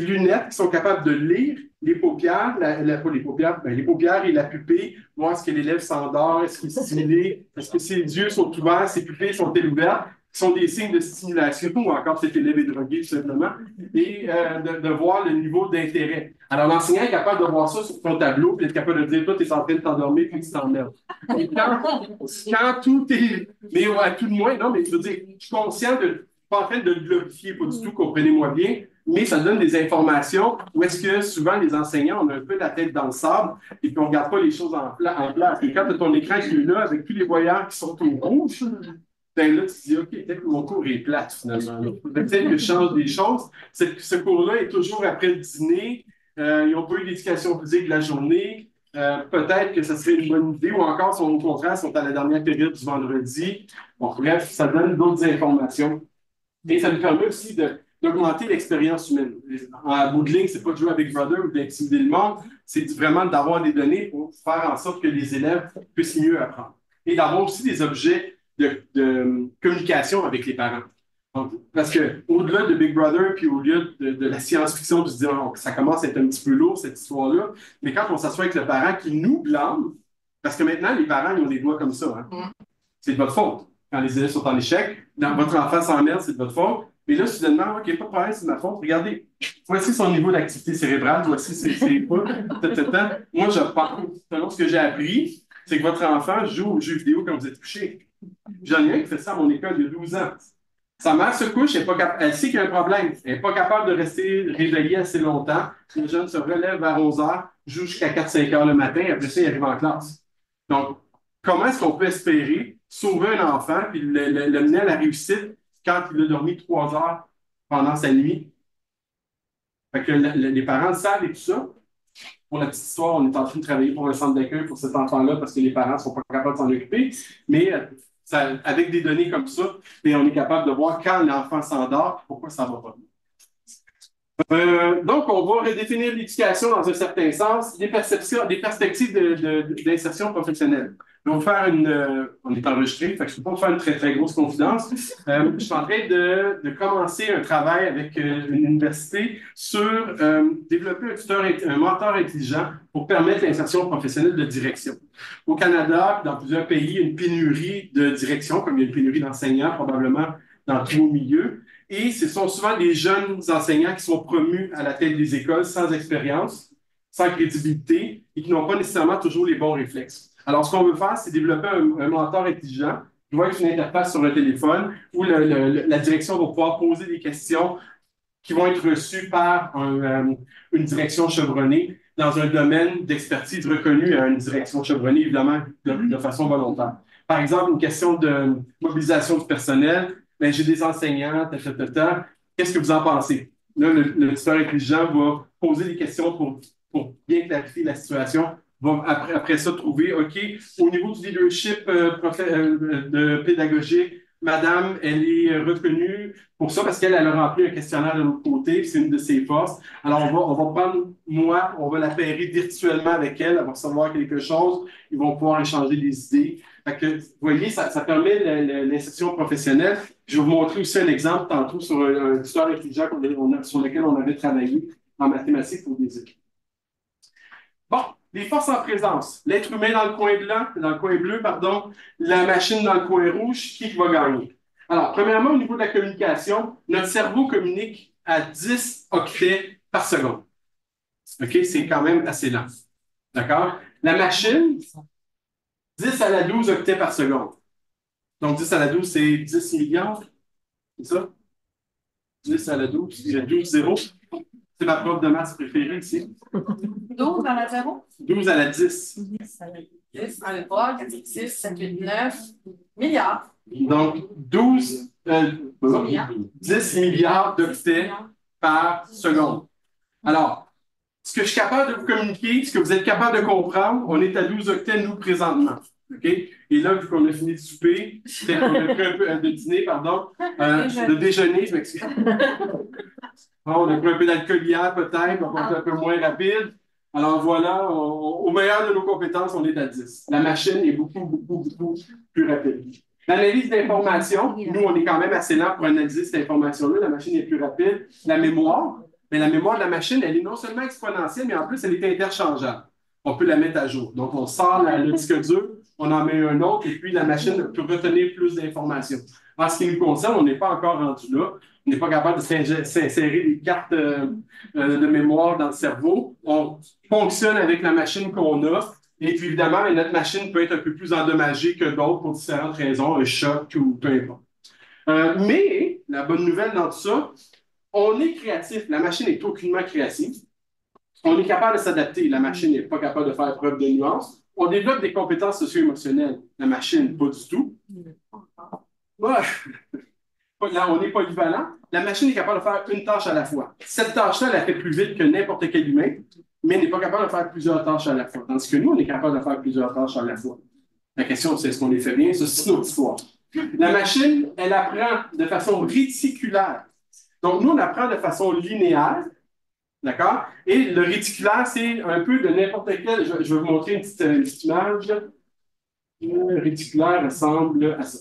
Speaker 1: lunettes qui sont capables de lire les paupières, pas les paupières, les paupières et la pupille, voir est-ce que l'élève s'endort, est-ce qu'il est stimulé, est-ce que ses yeux sont ouverts, ses pupilles sont-elles ouvertes, qui sont des signes de stimulation, ou encore cet élève est drogué, tout simplement, et de voir le niveau d'intérêt. Alors, l'enseignant est capable de voir ça sur ton tableau, puis être capable de dire, toi, tu es en train de t'endormir, puis tu t'emmerdes. Quand tout est... Mais à tout de moins, non, mais je veux dire, je suis conscient de... Pas en train de le glorifier, pas du tout, comprenez-moi bien, mais ça donne des informations où est-ce que souvent les enseignants, on a un peu la tête dans le sable et puis on ne regarde pas les choses en place. Et quand tu as ton écran qui est là, avec tous les voyants qui sont au rouge, ben là, tu te dis, OK, peut-être que mon cours est plate, finalement. Peut-être que je change des choses. Ce cours-là est toujours après le dîner. Ils n'ont pas eu d'éducation physique de la journée. Peut-être que ça serait une bonne idée, ou encore, au contraire, sont à la dernière période du vendredi. Bon, bref, ça donne d'autres informations. Et ça nous permet aussi d'augmenter l'expérience humaine. En bout de ligne, c'est pas de jouer avec Brother ou d'intimider le monde, c'est vraiment d'avoir des données pour faire en sorte que les élèves puissent mieux apprendre. Et d'avoir aussi des objets de communication avec les parents. Donc, parce qu'au-delà de Big Brother, puis au-delà de la science-fiction, de se dire oh, ça commence à être un petit peu lourd, cette histoire-là, mais quand on s'assoit avec le parent qui nous blâme, parce que maintenant, les parents, ils ont des doigts comme ça. Hein? C'est de votre faute. Quand les élèves sont en échec, dans votre enfant s'emmerde, c'est de votre faute. Mais là, soudainement, OK, pas de problème, c'est de ma faute. Regardez, voici son niveau d'activité cérébrale, voici ses pas. Moi, je pense, selon ce que j'ai appris, c'est que votre enfant joue aux jeux vidéo quand vous êtes couché. J'en ai un qui fait ça à mon école il y a 12 ans. Sa mère se couche, elle sait qu'il y a un problème. Elle n'est pas capable de rester réveillée assez longtemps. Le jeune se relève à 11 heures, joue jusqu'à 4-5 heures le matin, et après ça, il arrive en classe. Donc, comment est-ce qu'on peut espérer sauver un enfant et le mener à la réussite quand il a dormi 3 heures pendant sa nuit? Fait que les parents le savent et tout ça. Pour la petite histoire, on est en train de travailler pour un centre d'accueil pour cet enfant-là parce que les parents ne sont pas capables de s'en occuper. Mais avec des données comme ça, on est capable de voir quand l'enfant s'endort, pourquoi ça ne va pas. Donc, on va redéfinir l'éducation dans un certain sens, des perspectives d'insertion professionnelle. On va faire on est enregistré, fait que je ne peux pas faire une très, très grosse confidence. Je suis en train de commencer un travail avec une université sur développer un mentor intelligent pour permettre l'insertion professionnelle de direction. Au Canada, dans plusieurs pays, il y a une pénurie de direction, comme il y a une pénurie d'enseignants, probablement dans tous nos milieux. Et ce sont souvent des jeunes enseignants qui sont promus à la tête des écoles sans expérience, sans crédibilité et qui n'ont pas nécessairement toujours les bons réflexes. Alors, ce qu'on veut faire, c'est développer un mentor intelligent qui va être une interface sur le téléphone où la direction va pouvoir poser des questions qui vont être reçues par une direction chevronnée dans un domaine d'expertise reconnu à une direction chevronnée, évidemment, de façon volontaire. Par exemple, une question de mobilisation du personnel. Ben, j'ai des enseignants, qu'est-ce que vous en pensez? Là, le tuteur intelligent va poser des questions pour bien clarifier la situation, va après ça trouver, OK, au niveau du leadership pédagogique, madame, elle est reconnue pour ça parce qu'elle a rempli un questionnaire de l'autre côté, c'est une de ses forces. Alors, on va prendre on va la pairer virtuellement avec elle, elle va recevoir quelque chose, ils vont pouvoir échanger des idées. Fait que, vous voyez, ça permet l'insertion professionnelle. Je vais vous montrer aussi un exemple tantôt sur un tuteur intelligent sur lequel on avait travaillé en mathématiques pour des équipes. Bon, les forces en présence. L'être humain dans le coin bleu, la machine dans le coin rouge, qui va gagner? Alors, premièrement, au niveau de la communication, notre cerveau communique à 10 octets par seconde. OK? C'est quand même assez lent. D'accord? La machine, 10 à la 12 octets par seconde. Donc, 10 à la 12, c'est 10 milliards. C'est ça? 10 à la 12, il y a 12 zéros. C'est ma prof de maths préférée ici.
Speaker 2: 12 à la 0?
Speaker 1: 12 à la 10.
Speaker 2: 10 à la 10, 1, 2, 3, 4, 5, 6, 7, 8, 9 milliards.
Speaker 1: Donc, 10 milliards d'octets par seconde. Alors, ce que je suis capable de vous communiquer, ce que vous êtes capable de comprendre, on est à 12 octets, nous, présentement. OK? Et là, vu qu'on a fini de souper, on a pris un peu de dîner, pardon, de déjeuner, je m'excuse. Bon, on a pris un peu d'alcool hier, peut-être, donc on est un peu moins rapide. Alors voilà, au meilleur de nos compétences, on est à 10. La machine est beaucoup plus rapide. L'analyse d'informations, nous, on est quand même assez lent pour analyser cette information-là. La machine est plus rapide. La mémoire, mais la mémoire de la machine, elle est non seulement exponentielle, mais en plus, elle est interchangeable. On peut la mettre à jour. Donc, on sort le disque dur, on en met un autre, et puis la machine peut retenir plus d'informations. En ce qui nous concerne, on n'est pas encore rendu là. On n'est pas capable de s'insérer des cartes de mémoire dans le cerveau. On fonctionne avec la machine qu'on a. Et puis, évidemment, notre machine peut être un peu plus endommagée que d'autres pour différentes raisons, un choc ou peu importe. Mais, la bonne nouvelle dans tout ça, on est créatif. La machine n'est aucunement créative. On est capable de s'adapter. La machine n'est pas capable de faire preuve de nuance. On développe des compétences socio-émotionnelles. La machine, pas du tout. Ouais. Là, on est polyvalent. La machine est capable de faire une tâche à la fois. Cette tâche-là, elle la fait plus vite que n'importe quel humain, mais n'est pas capable de faire plusieurs tâches à la fois. Tandis que nous, on est capable de faire plusieurs tâches à la fois. La question, c'est est-ce qu'on les fait bien? Ça, c'est une autre histoire. La machine, elle apprend de façon réticulaire. Donc, nous, on apprend de façon linéaire. D'accord? Et le réticulaire, c'est un peu de n'importe quel. Je vais vous montrer une petite image. Le réticulaire ressemble à ça.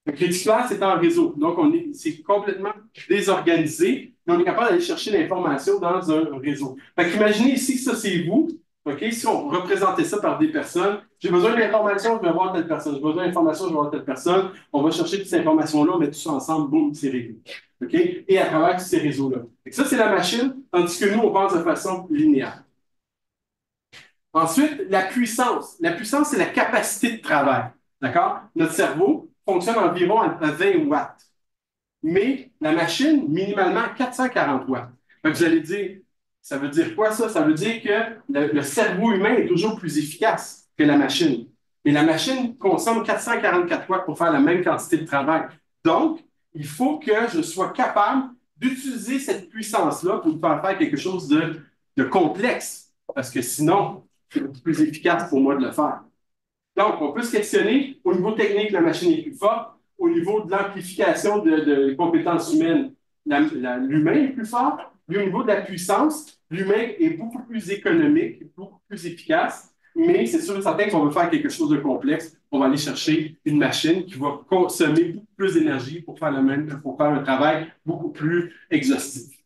Speaker 1: Le réticulaire, c'est en réseau. Donc, c'est complètement désorganisé, mais on est capable d'aller chercher l'information dans un réseau. Fait qu'imaginez ici que ça, c'est vous. OK? Si on représentait ça par des personnes, j'ai besoin d'informations, je vais voir telle personne. J'ai besoin d'informations, je vais voir telle personne. On va chercher toutes ces informations-là, on met tout ça ensemble, boum, c'est réglé. OK? Et à travers tous ces réseaux-là. Ça, c'est la machine, tandis que nous, on pense de façon linéaire. Ensuite, la puissance. La puissance, c'est la capacité de travail. D'accord? Notre cerveau fonctionne environ à 20 watts. Mais la machine, minimalement, 440 watts. Donc, vous allez dire, ça veut dire quoi ça? Ça veut dire que le cerveau humain est toujours plus efficace que la machine. Et la machine consomme 444 watts pour faire la même quantité de travail. Donc, il faut que je sois capable d'utiliser cette puissance-là pour faire quelque chose de complexe. Parce que sinon, c'est plus efficace pour moi de le faire. Donc, on peut se questionner, au niveau technique, la machine est plus forte. Au niveau de l'amplification de compétences humaines, l'humain est plus fort. Puis au niveau de la puissance, l'humain est beaucoup plus économique, beaucoup plus efficace. Mais c'est sûr et certain qu'on veut faire quelque chose de complexe. On va aller chercher une machine qui va consommer beaucoup plus d'énergie pour faire un travail beaucoup plus exhaustif.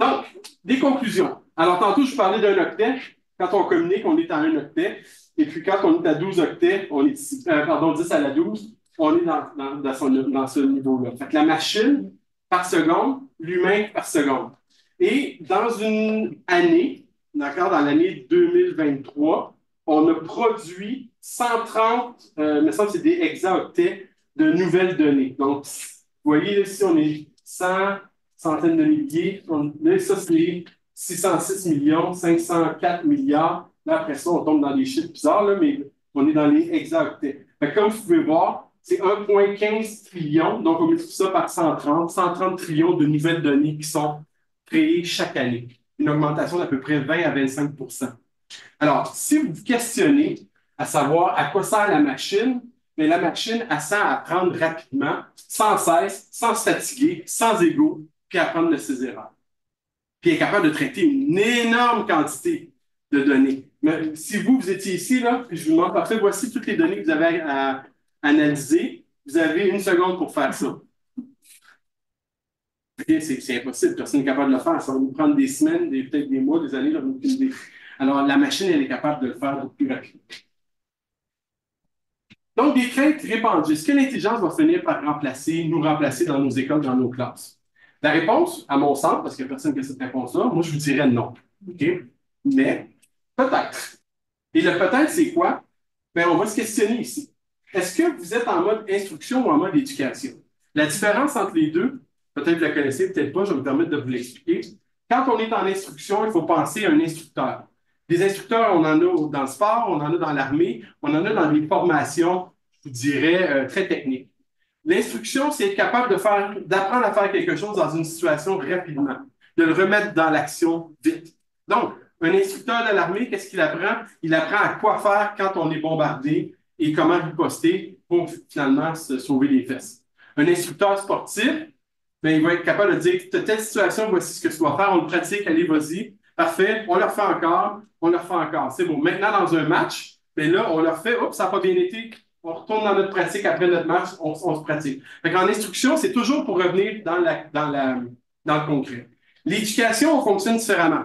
Speaker 1: Donc, des conclusions. Alors, tantôt, je parlais d'un octet. Quand on communique, on est à un octet. Et puis, quand on est à 12 octets, on est 10 à la 12, on est dans ce niveau-là. Fait que la machine par seconde, l'humain par seconde. Et dans une année, d'accord, dans l'année 2023, on a produit 130, il me semble que c'est des hexaoctets de nouvelles données. Donc, vous voyez, ici, on est 100 centaines de milliers. Là, ça, c'est 606 millions, 504 milliards. Là, après ça, on tombe dans des chiffres bizarres, là, mais on est dans les hexaoctets. Comme vous pouvez voir, c'est 1,15 trillion. Donc, on multiplie ça par 130 trillions de nouvelles données qui sont créées chaque année. Une augmentation d'à peu près 20 à 25 %. Alors, si vous vous questionnez à savoir à quoi sert la machine, mais la machine, elle sert à apprendre rapidement, sans cesse, sans se fatiguer, sans ego, puis apprendre de ses erreurs. Puis elle est capable de traiter une énorme quantité de données. Mais si vous étiez ici, là, puis je vous demande, parfait, voici toutes les données que vous avez à analyser. Vous avez 1 seconde pour faire ça. C'est impossible, personne n'est capable de le faire. Ça va nous prendre des semaines, peut-être des mois, des années, j'en ai aucune idée. Alors, la machine, elle est capable de le faire beaucoup plus rapidement. Donc, des craintes répandues. Est-ce que l'intelligence va finir par nous remplacer dans nos écoles, dans nos classes? La réponse, à mon sens, parce qu'il n'y a personne qui a cette réponse-là, moi, je vous dirais non. OK? Mais, peut-être. Et le peut-être, c'est quoi? Bien, on va se questionner ici. Est-ce que vous êtes en mode instruction ou en mode éducation? La différence entre les deux, peut-être que vous la connaissez, peut-être pas, je vais me permettre de vous l'expliquer. Quand on est en instruction, il faut penser à un instructeur. Des instructeurs, on en a dans le sport, on en a dans l'armée, on en a dans des formations, je vous dirais, très techniques. L'instruction, c'est être capable d'apprendre à faire quelque chose dans une situation rapidement, de le remettre dans l'action vite. Donc, Un instructeur de l'armée, qu'est-ce qu'il apprend? Il apprend à quoi faire quand on est bombardé et comment riposter pour finalement se sauver les fesses. Un instructeur sportif, ben, il va être capable de dire, telle situation, voici ce que tu dois faire, on le pratique, allez, vas-y. Parfait, on le refait encore, on le refait encore. C'est bon. Maintenant, dans un match, ben là, on le refait, oups, ça n'a pas bien été, on retourne dans notre pratique après notre match, on se pratique. En instruction, c'est toujours pour revenir dans le concret. L'éducation, on fonctionne différemment.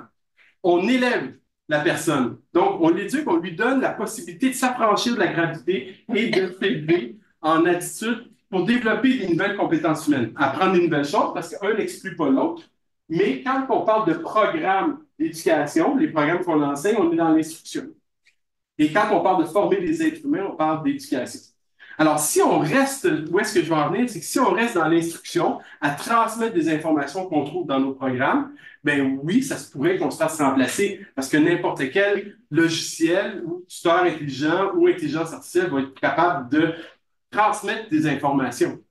Speaker 1: On élève la personne. Donc, on l'éduque, on lui donne la possibilité de s'affranchir de la gravité et de s'élever en attitude pour développer des nouvelles compétences humaines. Apprendre des nouvelles choses, parce qu'un n'exclut pas l'autre. Mais quand on parle de programme d'éducation, les programmes qu'on enseigne, on est dans l'instruction. Et quand on parle de former des êtres humains, on parle d'éducation. Alors, si on reste, où est-ce que je veux en venir? C'est que si on reste dans l'instruction, à transmettre des informations qu'on trouve dans nos programmes, ben oui, ça se pourrait qu'on se fasse remplacer parce que n'importe quel logiciel ou tuteur intelligent ou intelligence artificielle va être capable de transmettre des informations.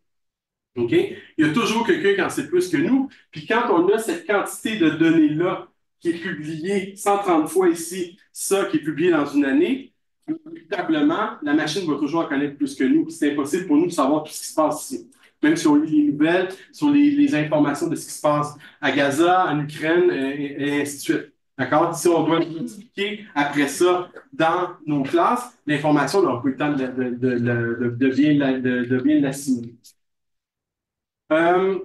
Speaker 1: OK? Il y a toujours quelqu'un qui en sait plus que nous. Puis quand on a cette quantité de données-là qui est publiée 130 fois ici, ça qui est publié dans une année, inévitablement, la machine va toujours en connaître plus que nous. C'est impossible pour nous de savoir tout ce qui se passe ici. Même si on lit les nouvelles, sur les informations de ce qui se passe à Gaza, en Ukraine, et ainsi de suite. D'accord? Si on doit expliquer après ça dans nos classes, l'information n'aura pas eu le temps de bien l'assimiler.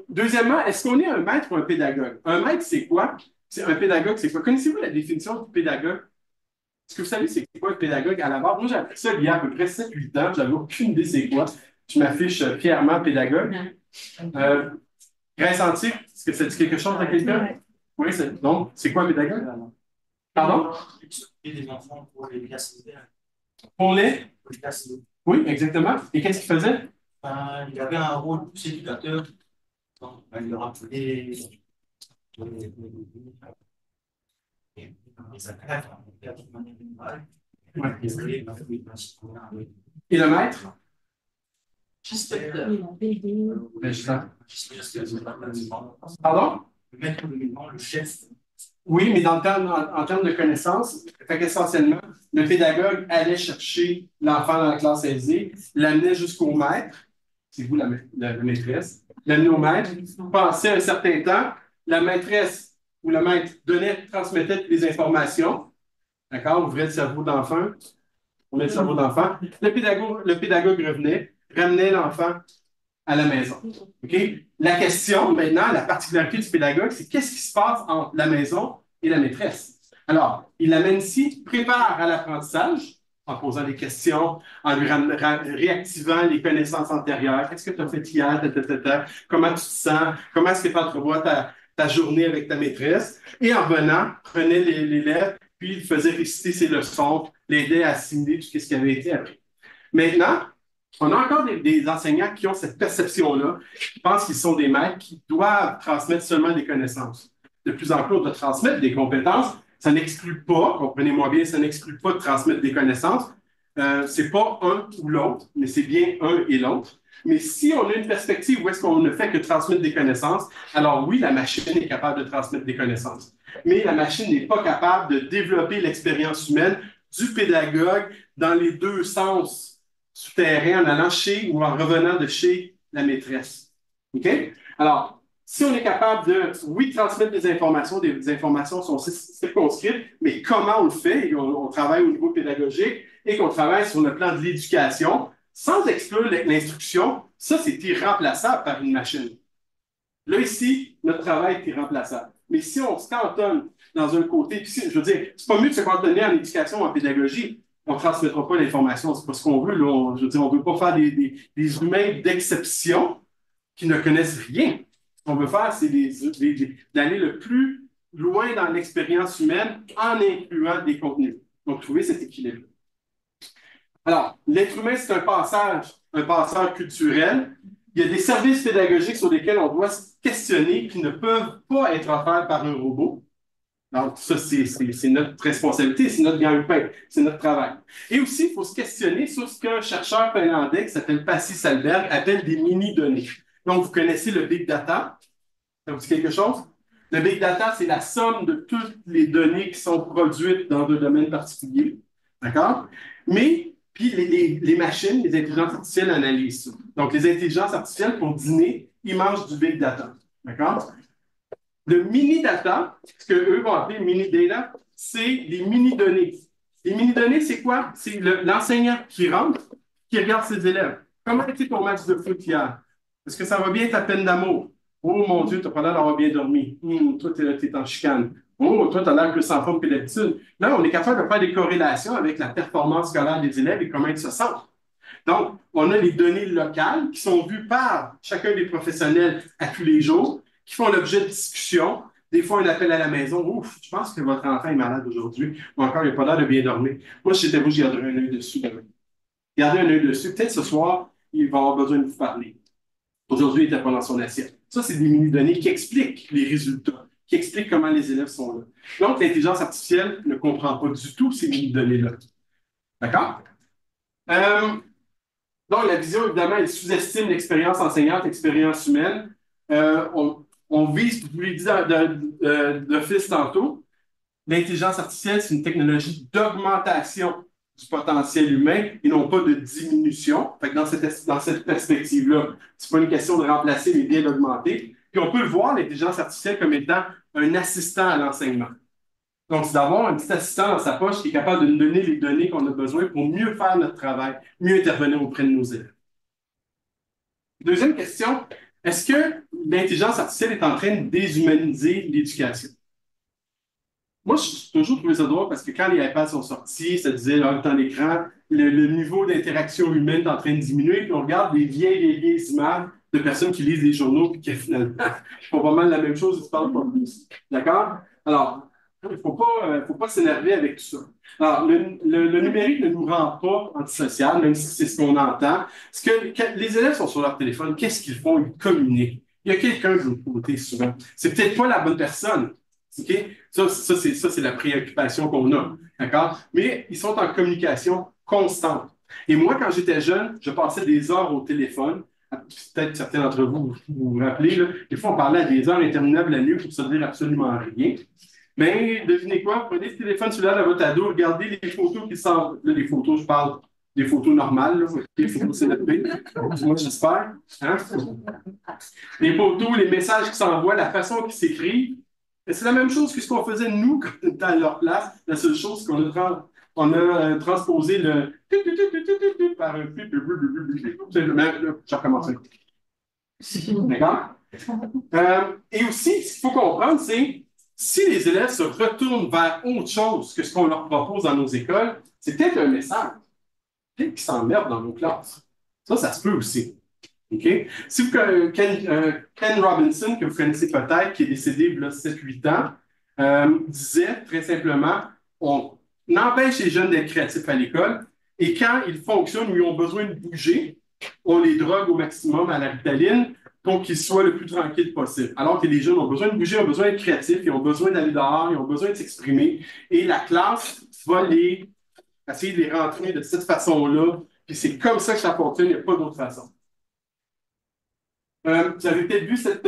Speaker 1: Deuxièmement, est-ce qu'on est un maître ou un pédagogue? Un maître, c'est quoi? C'est un pédagogue, c'est quoi? Connaissez-vous la définition du pédagogue? Est-ce que vous savez c'est quoi un pédagogue à la base? Moi, j'ai appris ça il y a à peu près 7-8 ans. J'avais aucune idée c'est quoi. Je m'affiche fièrement pédagogue. Grace antique, est-ce que ça dit quelque chose à quelqu'un? Oui, donc, c'est quoi un pédagogue? Pardon?
Speaker 3: Des enfants pour les classes hiver.
Speaker 1: Pour les?
Speaker 3: Pour les classes hiver.
Speaker 1: Oui, exactement. Et qu'est-ce qu'il faisait?
Speaker 3: Il avait un rôle plus éducateur. Donc, il rappelait
Speaker 1: Et le maître? Pardon?
Speaker 3: Le maître dominant, le chef.
Speaker 1: Oui, mais en termes de connaissances, essentiellement, le pédagogue allait chercher l'enfant dans la classe aisée, l'amenait jusqu'au maître, c'est vous la maîtresse, l'amenait au maître, passait un certain temps, la maîtresse ou le maître transmettait les informations, d'accord, ouvrait le cerveau d'enfant, on met le cerveau d'enfant, le pédagogue revenait, ramenait l'enfant à la maison. Okay? La question, maintenant, la particularité du pédagogue, c'est qu'est-ce qui se passe entre la maison et la maîtresse? Alors, il l'amène ici, prépare à l'apprentissage, en posant des questions, en lui réactivant les connaissances antérieures. Qu'est-ce que tu as fait hier? Comment tu te sens? Comment est-ce que tu entrevois ta journée avec ta maîtresse? Et en venant, prenait l'élève, puis il faisait réciter ses leçons, l'aidait à assimiler tout ce qui avait été appris. Maintenant, on a encore des enseignants qui ont cette perception-là, qui pensent qu'ils sont des maîtres, qui doivent transmettre seulement des connaissances. De plus en plus, on doit transmettre des compétences. Ça n'exclut pas, comprenez-moi bien, ça n'exclut pas de transmettre des connaissances. C'est pas un ou l'autre, mais c'est bien un et l'autre. Mais si on a une perspective où est-ce qu'on ne fait que transmettre des connaissances, alors oui, la machine est capable de transmettre des connaissances. Mais la machine n'est pas capable de développer l'expérience humaine du pédagogue dans les deux sens souterrains, en allant chez ou en revenant de chez la maîtresse. OK? Alors, si on est capable de, oui, transmettre des informations sont circonscrites, mais comment on le fait, et on travaille au niveau pédagogique et qu'on travaille sur le plan de l'éducation, sans exclure l'instruction, ça, c'est irremplaçable par une machine. Là, ici, notre travail est irremplaçable. Mais si on se cantonne dans un côté, puis je veux dire, c'est pas mieux de se cantonner en éducation ou en pédagogie. On ne transmettra pas l'information, c'est pas ce qu'on veut. Là. Je veux dire, on ne veut pas faire des humains d'exception qui ne connaissent rien. Ce qu'on veut faire, c'est d'aller le plus loin dans l'expérience humaine en incluant des contenus. Donc, trouver cet équilibre. Alors, l'être humain, c'est un passeur culturel. Il y a des services pédagogiques sur lesquels on doit se questionner qui ne peuvent pas être offerts par un robot. Donc, ça, c'est notre responsabilité, c'est notre gagne-pain, c'est notre travail. Et aussi, il faut se questionner sur ce qu'un chercheur finlandais qui s'appelle Pasi Sahlberg appelle des mini-données. Donc, vous connaissez le Big Data? Ça vous dit quelque chose? Le big data, c'est la somme de toutes les données qui sont produites dans un domaine particulier. D'accord? Mais, puis les machines, les intelligences artificielles analysent ça. Donc, les intelligences artificielles, pour dîner, ils mangent du big data. D'accord? Le mini-data, ce qu'eux vont appeler mini-data, c'est les mini-données. Les mini-données, c'est quoi? C'est l'enseignant qui rentre, qui regarde ses élèves. Comment était ton match de foot hier? Est-ce que ça va bien ta peine d'amour? Oh mon Dieu, tu n'as pas l'air d'avoir bien dormi. Toi, tu es en chicane. Oh, toi, tu as l'air plus en forme que d'habitude. Là, on est capable de faire des corrélations avec la performance scolaire des élèves et comment ils se sentent. Donc, on a les données locales qui sont vues par chacun des professionnels à tous les jours, qui font l'objet de discussions. Des fois, un appel à la maison. Ouf, je pense que votre enfant est malade aujourd'hui. Ou encore, il n'a pas l'air de bien dormir. Moi, si j'étais vous, je garderais un œil dessus demain. Gardez un œil dessus. Peut-être ce soir, il va avoir besoin de vous parler. Aujourd'hui, il n'était pas dans son assiette. Ça, c'est des mini-données qui expliquent les résultats, qui expliquent comment les élèves sont là. Donc, l'intelligence artificielle ne comprend pas du tout ces mini-données-là. D'accord? Donc, la vision, évidemment, elle sous-estime l'expérience enseignante, l'expérience humaine. On vise, je vous l'ai dit d'office tantôt, l'intelligence artificielle, c'est une technologie d'augmentation du potentiel humain et non pas de diminution. Fait que dans cette perspective-là, c'est pas une question de remplacer, mais bien d'augmenter. Puis on peut le voir, l'intelligence artificielle, comme étant un assistant à l'enseignement. Donc, c'est d'avoir un petit assistant dans sa poche qui est capable de nous donner les données qu'on a besoin pour mieux faire notre travail, mieux intervenir auprès de nos élèves. Deuxième question, est-ce que l'intelligence artificielle est en train de déshumaniser l'éducation? Moi, j'ai toujours trouvé ça drôle parce que quand les iPads sont sortis, ça disait le temps d'écran, le niveau d'interaction humaine est en train de diminuer, puis on regarde des vieilles images de personnes qui lisent les journaux puis qui finalement font pas mal la même chose, ils se parlent pas plus. D'accord? Alors, il ne faut pas s'énerver avec tout ça. Alors, le numérique ne nous rend pas antisocial, même si c'est ce qu'on entend. Parce que quand les élèves sont sur leur téléphone, qu'est-ce qu'ils font? Ils communiquent. Il y a quelqu'un de l'autre côté souvent. C'est peut-être pas la bonne personne. OK? Ça, c'est la préoccupation qu'on a. D'accord? Mais ils sont en communication constante. Et moi, quand j'étais jeune, je passais des heures au téléphone. Peut-être certains d'entre vous vous rappelez, là, des fois, on parlait à des heures interminables la nuit pour se dire absolument rien. Mais devinez quoi? Prenez ce téléphone celui-là à votre ado, regardez les photos qui sortent. Là, les photos, je parle des photos normales, là, les photos CNP. Moi, j'espère. Hein? Les photos, les messages qui s'envoient, la façon qu'ils s'écrivent. C'est la même chose que ce qu'on faisait nous quand on était à leur place. La seule chose, c'est qu'on a transposé le par un je recommence. D'accord? Et aussi, ce qu'il faut comprendre, c'est si les élèves se retournent vers autre chose que ce qu'on leur propose dans nos écoles, c'est peut-être un message. Peut-être qu'ils s'emmerdent dans nos classes. Ça se peut aussi. OK? Si Ken Robinson, que vous connaissez peut-être, qui est décédé il y a 7-8 ans, disait très simplement, on empêche les jeunes d'être créatifs à l'école et quand ils fonctionnent ou ils ont besoin de bouger, on les drogue au maximum à la Ritaline pour qu'ils soient le plus tranquilles possible. Alors que les jeunes ont besoin de bouger, ont besoin d'être créatifs, ils ont besoin d'aller dehors, ils ont besoin de s'exprimer et la classe va essayer de les rentrer de cette façon-là. Puis c'est comme ça que ça fonctionne, il n'y a pas d'autre façon. Vous avez peut-être vu cette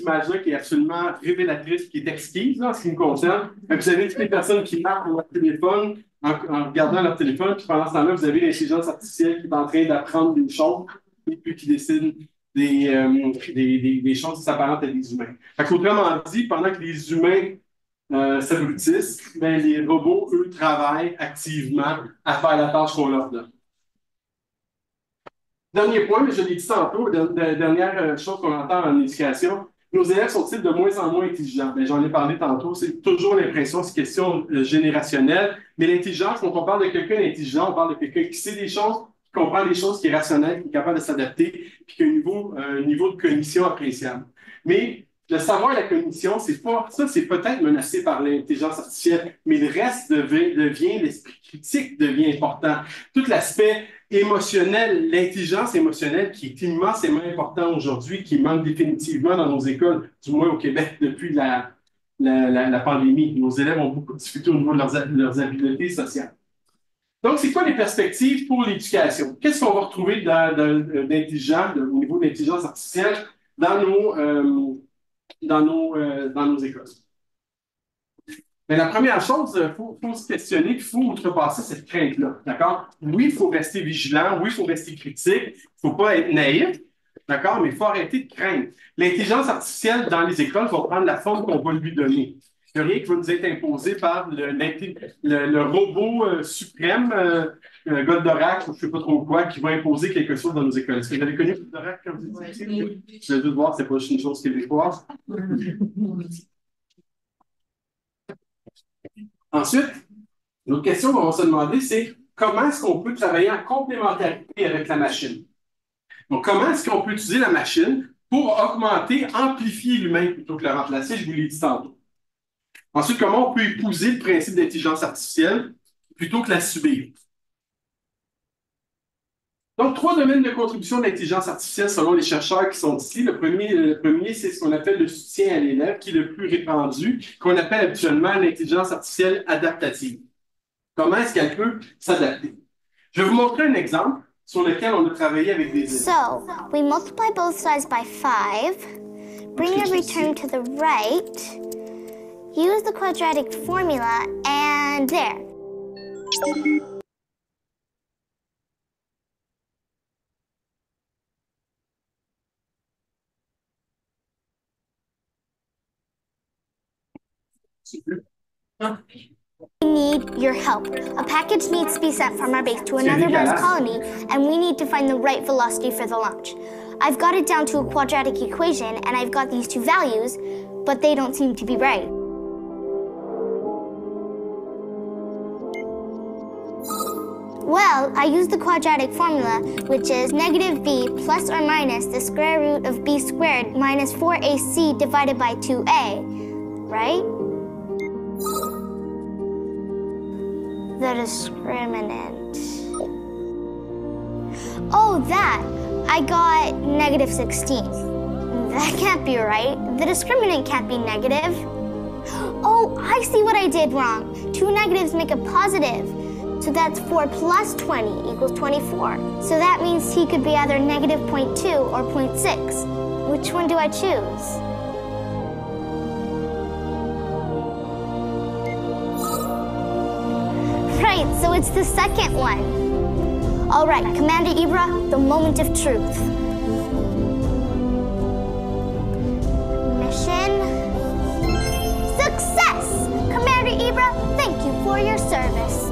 Speaker 1: image-là qui est absolument révélatrice, qui est exquise là, en ce qui me concerne. Vous avez toutes les personnes qui marquent leur téléphone en regardant leur téléphone, puis pendant ce temps-là, vous avez l'intelligence artificielle qui est en train d'apprendre des choses et puis qui décide des choses qui s'apparentent à des humains. Autrement dit, pendant que les humains s'abrutissent, ben, les robots, eux, travaillent activement à faire la tâche qu'on leur donne. Dernier point, mais je l'ai dit tantôt, dernière chose qu'on entend en éducation, nos élèves sont-ils de moins en moins intelligents? Bien, j'en ai parlé tantôt, c'est toujours l'impression, c'est question générationnelle, mais l'intelligence, quand on parle de quelqu'un d'intelligent, on parle de quelqu'un qui sait des choses, qui comprend des choses, qui est rationnel, qui est capable de s'adapter, puis qui a un niveau de cognition appréciable. Mais le savoir et la cognition, c'est peut-être menacé par l'intelligence artificielle, mais le reste devient l'esprit critique devient important. Tout l'aspect émotionnel, l'intelligence émotionnelle qui est immensément important aujourd'hui, qui manque définitivement dans nos écoles, du moins au Québec depuis la pandémie. Nos élèves ont beaucoup de difficultés au niveau de leurs habiletés sociales. Donc, c'est quoi les perspectives pour l'éducation? Qu'est-ce qu'on va retrouver d'intelligent au niveau de l'intelligence artificielle dans dans nos écoles. Mais la première chose, il faut se questionner, il faut outrepasser cette crainte-là. D'accord? Oui, il faut rester vigilant, oui, il faut rester critique, il ne faut pas être naïf, d'accord? Mais il faut arrêter de craindre. L'intelligence artificielle dans les écoles va prendre la forme qu'on va lui donner. Il n'y a rien qui va nous être imposé par le robot suprême, Goldorak, ou je ne sais pas trop quoi, qui va imposer quelque chose dans nos écoles. Est-ce que vous avez connu Goldorak quand vous étiez ici? Je vais juste voir, c'est pas juste une chose québécoise. Ensuite, l'autre question qu'on va se demander, c'est comment est-ce qu'on peut travailler en complémentarité avec la machine? Donc, comment est-ce qu'on peut utiliser la machine pour augmenter, amplifier l'humain plutôt que le remplacer? Je vous l'ai dit tantôt. Ensuite, comment on peut épouser le principe d'intelligence artificielle plutôt que la subir? Donc, 3 domaines de contribution de l'intelligence artificielle selon les chercheurs qui sont ici. Le premier c'est ce qu'on appelle le soutien à l'élève, qui est le plus répandu, qu'on appelle habituellement l'intelligence artificielle adaptative. Comment est-ce qu'elle peut s'adapter? Je vais vous montrer un exemple sur lequel on a travaillé avec des élèves.
Speaker 4: So, we multiply both sides by 5, bring every term to the right, use the quadratic formula, and there. We need your help. A package needs to be sent from our base to another Mars colony, and we need to find the right velocity for the launch. I've got it down to a quadratic equation, and I've got these 2 values, but they don't seem to be right. Well, I used the quadratic formula, which is negative b plus or minus the square root of b squared minus 4ac divided by 2a, right? The discriminant. Oh, that! I got negative 16. That can't be right. The discriminant can't be negative. Oh, I see what I did wrong. 2 negatives make a positive. So that's 4 plus 20 equals 24. So that means he could be either negative 0.2 or 0.6. Which one do I choose? Right, so it's the second one. All right, Commander Ibra, the moment of truth. Mission success! Commander Ibra, thank you for your service.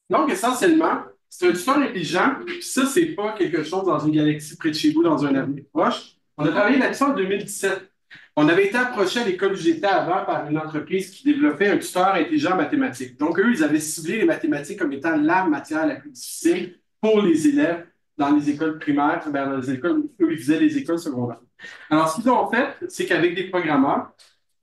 Speaker 1: Donc, essentiellement, c'est un tuteur intelligent, puis ça, c'est pas quelque chose dans une galaxie près de chez vous, dans un avenir proche. On a travaillé là-dessus en 2017. On avait été approché à l'école où j'étais avant par une entreprise qui développait un tuteur intelligent en mathématiques. Donc, eux, ils avaient ciblé les mathématiques comme étant la matière la plus difficile pour les élèves dans les écoles primaires, dans les écoles où ils faisaient les écoles secondaires. Alors, ce qu'ils ont fait, c'est qu'avec des programmeurs,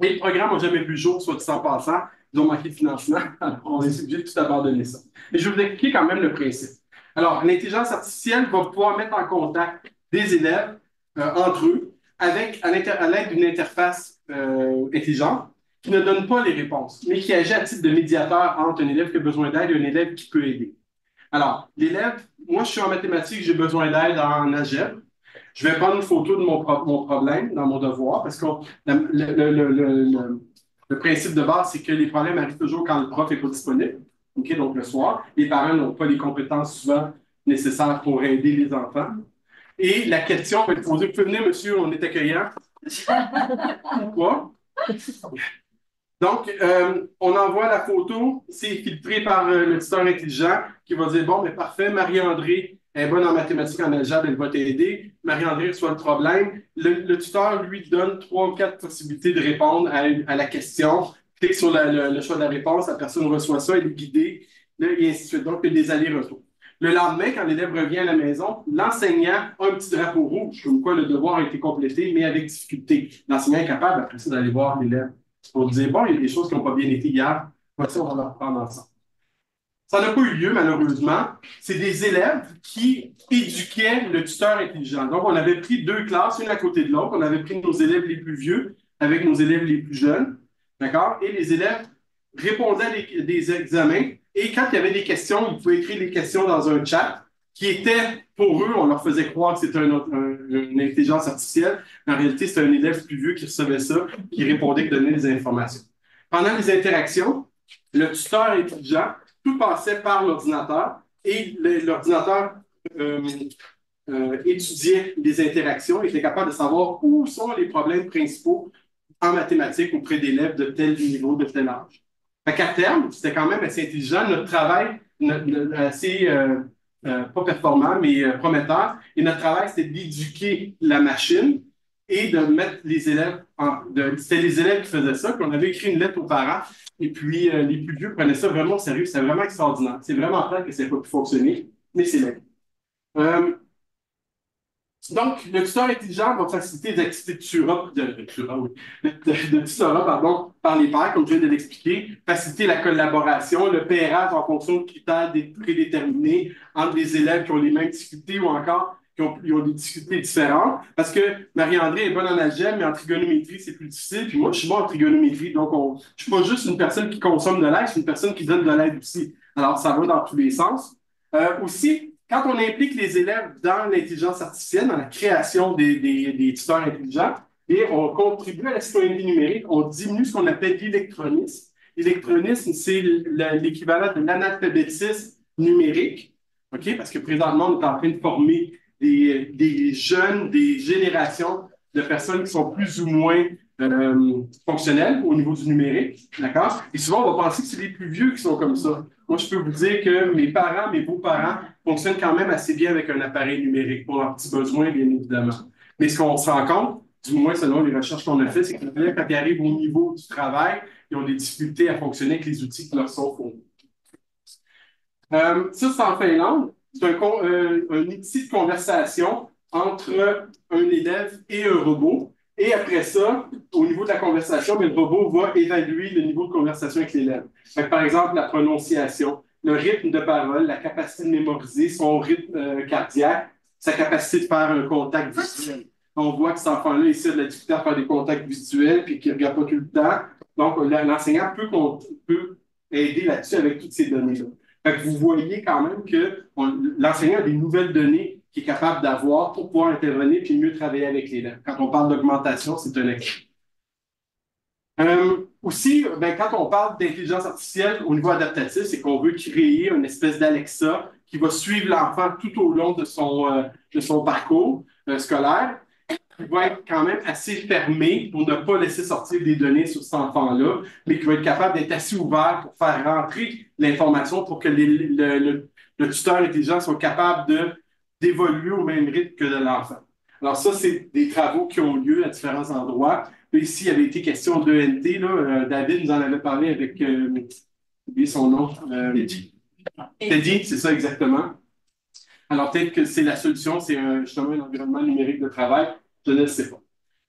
Speaker 1: et les programmes n'ont jamais vu le jour, soit dit en passant, ils ont manqué de financement, alors on est obligé de tout abandonner ça. Mais je vais vous expliquer quand même le principe. Alors, l'intelligence artificielle va pouvoir mettre en contact des élèves entre eux, à l'aide d'une interface intelligente qui ne donne pas les réponses, mais qui agit à titre de médiateur entre un élève qui a besoin d'aide et un élève qui peut aider. Alors, l'élève, moi je suis en mathématiques, j'ai besoin d'aide en algèbre. Je vais prendre une photo de mon problème dans mon devoir, parce que le principe de base, c'est que les problèmes arrivent toujours quand le prof n'est pas disponible, okay, donc le soir. Les parents n'ont pas les compétences souvent nécessaires pour aider les enfants. Et la question va être posée. Vous pouvez venir, monsieur, on est accueillant. Quoi? Donc, on envoie la photo, c'est filtré par le tuteur intelligent qui va dire, bon, mais parfait, Marie-André est bonne en mathématiques, en algèbre, elle va t'aider. Marie-André reçoit le problème. Le tuteur lui donne 3 ou 4 possibilités de répondre à la question. Clique sur le choix de la réponse, la personne reçoit ça, elle est guidée, et ainsi de suite. Donc, il y a des allers-retours. Le lendemain, quand l'élève revient à la maison, l'enseignant a un petit drapeau rouge, comme quoi le devoir a été complété, mais avec difficulté. L'enseignant est capable, après ça, d'aller voir l'élève pour dire, bon, il y a des choses qui n'ont pas bien été hier, voici, on va leur reprendre ensemble. Ça n'a pas eu lieu, malheureusement. C'est des élèves qui éduquaient le tuteur intelligent. Donc, on avait pris 2 classes, une à côté de l'autre. On avait pris nos élèves les plus vieux avec nos élèves les plus jeunes. D'accord? Et les élèves répondaient à des examens. Et quand il y avait des questions, ils pouvaient écrire les questions dans un chat qui était, pour eux, on leur faisait croire que c'était une intelligence artificielle. En réalité, c'était un élève plus vieux qui recevait ça, qui répondait, qui donnait des informations. Pendant les interactions, le tuteur intelligent, tout passait par l'ordinateur et l'ordinateur étudiait les interactions et était capable de savoir où sont les problèmes principaux en mathématiques auprès d'élèves de tel niveau, de tel âge. Fait qu'à terme, c'était quand même assez intelligent. Notre travail, assez pas performant, mais prometteur. Et notre travail, c'était d'éduquer la machine et de mettre les élèves c'était les élèves qui faisaient ça, puis on avait écrit une lettre aux parents, et puis les plus vieux prenaient ça vraiment au sérieux. C'était vraiment extraordinaire. C'est vraiment clair que ça n'a pas pu fonctionner, mais c'est là. Donc, le tuteur intelligent va faciliter les activités de tutorat, pardon, par les pairs, comme je viens de l'expliquer, faciliter la collaboration, le pairage en fonction de critères prédéterminés entre les élèves qui ont les mêmes difficultés ou encore qui ont des difficultés différentes. Parce que Marie-André est bonne en algèbre, mais en trigonométrie, c'est plus difficile. Puis moi, je suis bon en trigonométrie. Donc, je ne suis pas juste une personne qui consomme de l'aide, je suis une personne qui donne de l'aide aussi. Alors, ça va dans tous les sens. Aussi, quand on implique les élèves dans l'intelligence artificielle, dans la création des tuteurs intelligents, et on contribue à la citoyenneté numérique, on diminue ce qu'on appelle l'électronisme. L'électronisme, c'est l'équivalent de l'analphabétisme numérique, OK? Parce que présentement, on est en train de former des jeunes, des générations de personnes qui sont plus ou moins fonctionnelles au niveau du numérique, d'accord? Et souvent, on va penser que c'est les plus vieux qui sont comme ça. Moi, je peux vous dire que mes parents, mes beaux-parents fonctionnent quand même assez bien avec un appareil numérique pour leurs petits besoins, bien évidemment. Mais ce qu'on se rend compte, du moins selon les recherches qu'on a faites, c'est que quand ils arrivent au niveau du travail, ils ont des difficultés à fonctionner avec les outils qui leur sont fournis. Ça, c'est en Finlande. C'est un outil de conversation entre un élève et un robot. Et après ça, au niveau de la conversation, le robot va évaluer le niveau de conversation avec l'élève. Par exemple, la prononciation, le rythme de parole, la capacité de mémoriser, son rythme cardiaque, sa capacité de faire un contact visuel. On voit que cet enfant-là essaie de la difficulté à faire des contacts visuels puis qu'il ne regarde pas tout le temps. Donc, l'enseignant peut aider là-dessus avec toutes ces données-là. Vous voyez quand même que l'enseignant a des nouvelles données qu'il est capable d'avoir pour pouvoir intervenir et mieux travailler avec l'élève. Quand on parle d'augmentation, c'est un exemple. Aussi, quand on parle d'intelligence artificielle au niveau adaptatif, c'est qu'on veut créer une espèce d'Alexa qui va suivre l'enfant tout au long de son parcours scolaire. Il va être quand même assez fermé pour ne pas laisser sortir des données sur cet enfant-là, mais qui va être capable d'être assez ouvert pour faire rentrer l'information pour que le tuteur intelligent soit capable d'évoluer au même rythme que de l'enfant. Alors ça, c'est des travaux qui ont lieu à différents endroits. Puis ici, il y avait été question d'ENT. David nous en avait parlé avec, j'ai oublié son nom. Teddy, c'est ça exactement. Alors peut-être que c'est la solution, c'est justement un environnement numérique de travail. Je ne sais pas.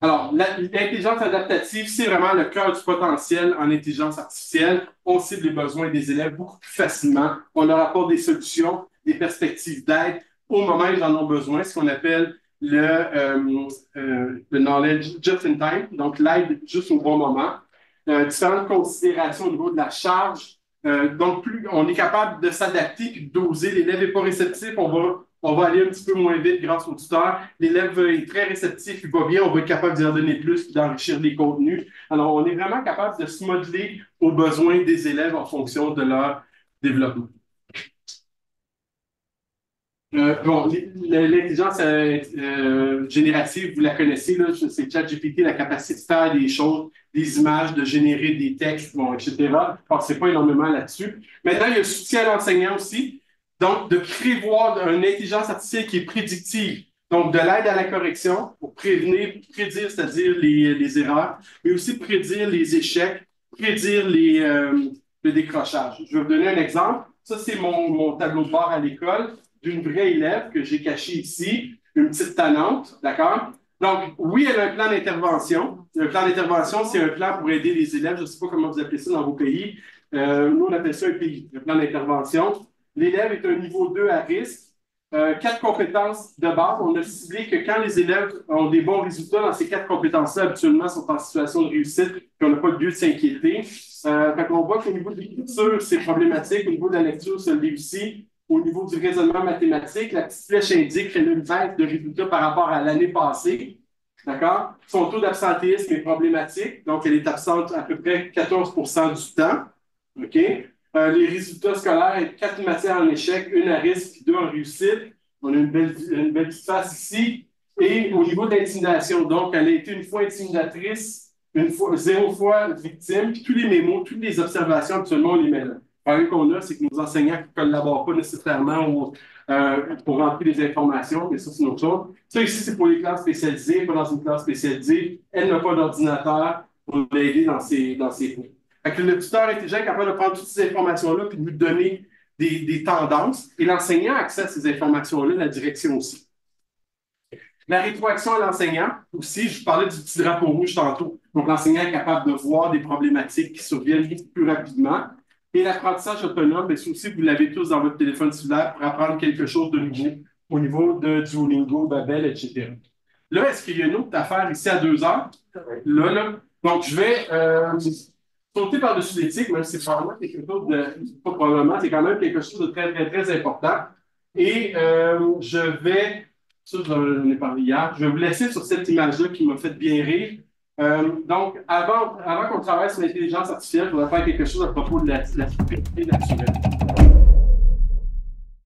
Speaker 1: Alors, l'intelligence adaptative, c'est vraiment le cœur du potentiel en intelligence artificielle. On cible les besoins des élèves beaucoup plus facilement. On leur apporte des solutions, des perspectives d'aide au moment où ils en ont besoin, ce qu'on appelle le knowledge just in time, donc l'aide juste au bon moment. Différentes considérations au niveau de la charge. Donc, plus on est capable de s'adapter et de doser. L'élève n'est pas réceptif, on va aller un petit peu moins vite grâce au tuteur. L'élève est très réceptif, il va bien, on va être capable d'y en donner plus et d'enrichir les contenus. Alors, on est vraiment capable de se modeler aux besoins des élèves en fonction de leur développement. L'intelligence générative, vous la connaissez, c'est ChatGPT, la capacité de faire des choses, des images, de générer des textes, etc. Je ne pensez pas énormément là-dessus. Maintenant, il y a le soutien à l'enseignant aussi. Donc, de prévoir une intelligence artificielle qui est prédictive. Donc, de l'aide à la correction pour prédire, c'est-à-dire les erreurs, mais aussi prédire les échecs, prédire le décrochage. Je vais vous donner un exemple. Ça, c'est mon tableau de bord à l'école d'une vraie élève que j'ai caché ici, une petite tannante, d'accord? Donc, oui, elle a un plan d'intervention. Un plan d'intervention, c'est un plan pour aider les élèves. Je ne sais pas comment vous appelez ça dans vos pays. Nous, on appelle ça un pays, un plan d'intervention. L'élève est un niveau 2 à risque. 4 compétences de base. On a ciblé que quand les élèves ont des bons résultats dans ces 4 compétences-là, habituellement, sont en situation de réussite et on n'a pas lieu de s'inquiéter. On voit qu'au niveau de l'écriture, c'est problématique. Au niveau de la lecture, ça l'est aussi. au niveau du raisonnement mathématique. La petite flèche indique qu'elle a une baisse de résultats par rapport à l'année passée. D'accord? Son taux d'absentéisme est problématique, donc elle est absente à peu près 14 du temps. OK? Les résultats scolaires, 4 matières en échec, 1 à risque, 2 en réussite. On a une belle petite face ici. Et au niveau de l'intimidation, donc, elle a été une fois intimidatrice, 0 fois victime, puis tous les mémos, toutes les observations, absolument, on les met là. Le problème qu'on a, c'est que nos enseignants ne collaborent pas nécessairement pour rentrer les informations, mais ça, c'est une autre chose. Ça, ici, c'est pour les classes spécialisées, pas dans une classe spécialisée. Elle n'a pas d'ordinateur pour l'aider dans ses cours. Fait que le tuteur intelligent est capable de prendre toutes ces informations-là puis de lui donner des tendances. Et l'enseignant accède à ces informations-là, la direction aussi. La rétroaction à l'enseignant aussi, je parlais du petit drapeau rouge tantôt. Donc, l'enseignant est capable de voir des problématiques qui surviennent plus rapidement. Et l'apprentissage autonome, bien, ça aussi, vous l'avez tous dans votre téléphone cellulaire pour apprendre quelque chose de nouveau au niveau de Duolingo, Babel, etc. Là, est-ce qu'il y a une autre affaire ici à 2 heures? Là. Donc, je vais sauter par-dessus l'éthique, même si c'est probablement quelque chose de... Pas probablement, c'est quand même quelque chose de très, très, très important. Et je vais... Ça, j'en ai parlé hier. Je vais vous laisser sur cette image-là qui m'a fait bien rire. Donc, avant qu'on travaille sur l'intelligence artificielle, je voudrais faire quelque chose à propos de la stupidité naturelle.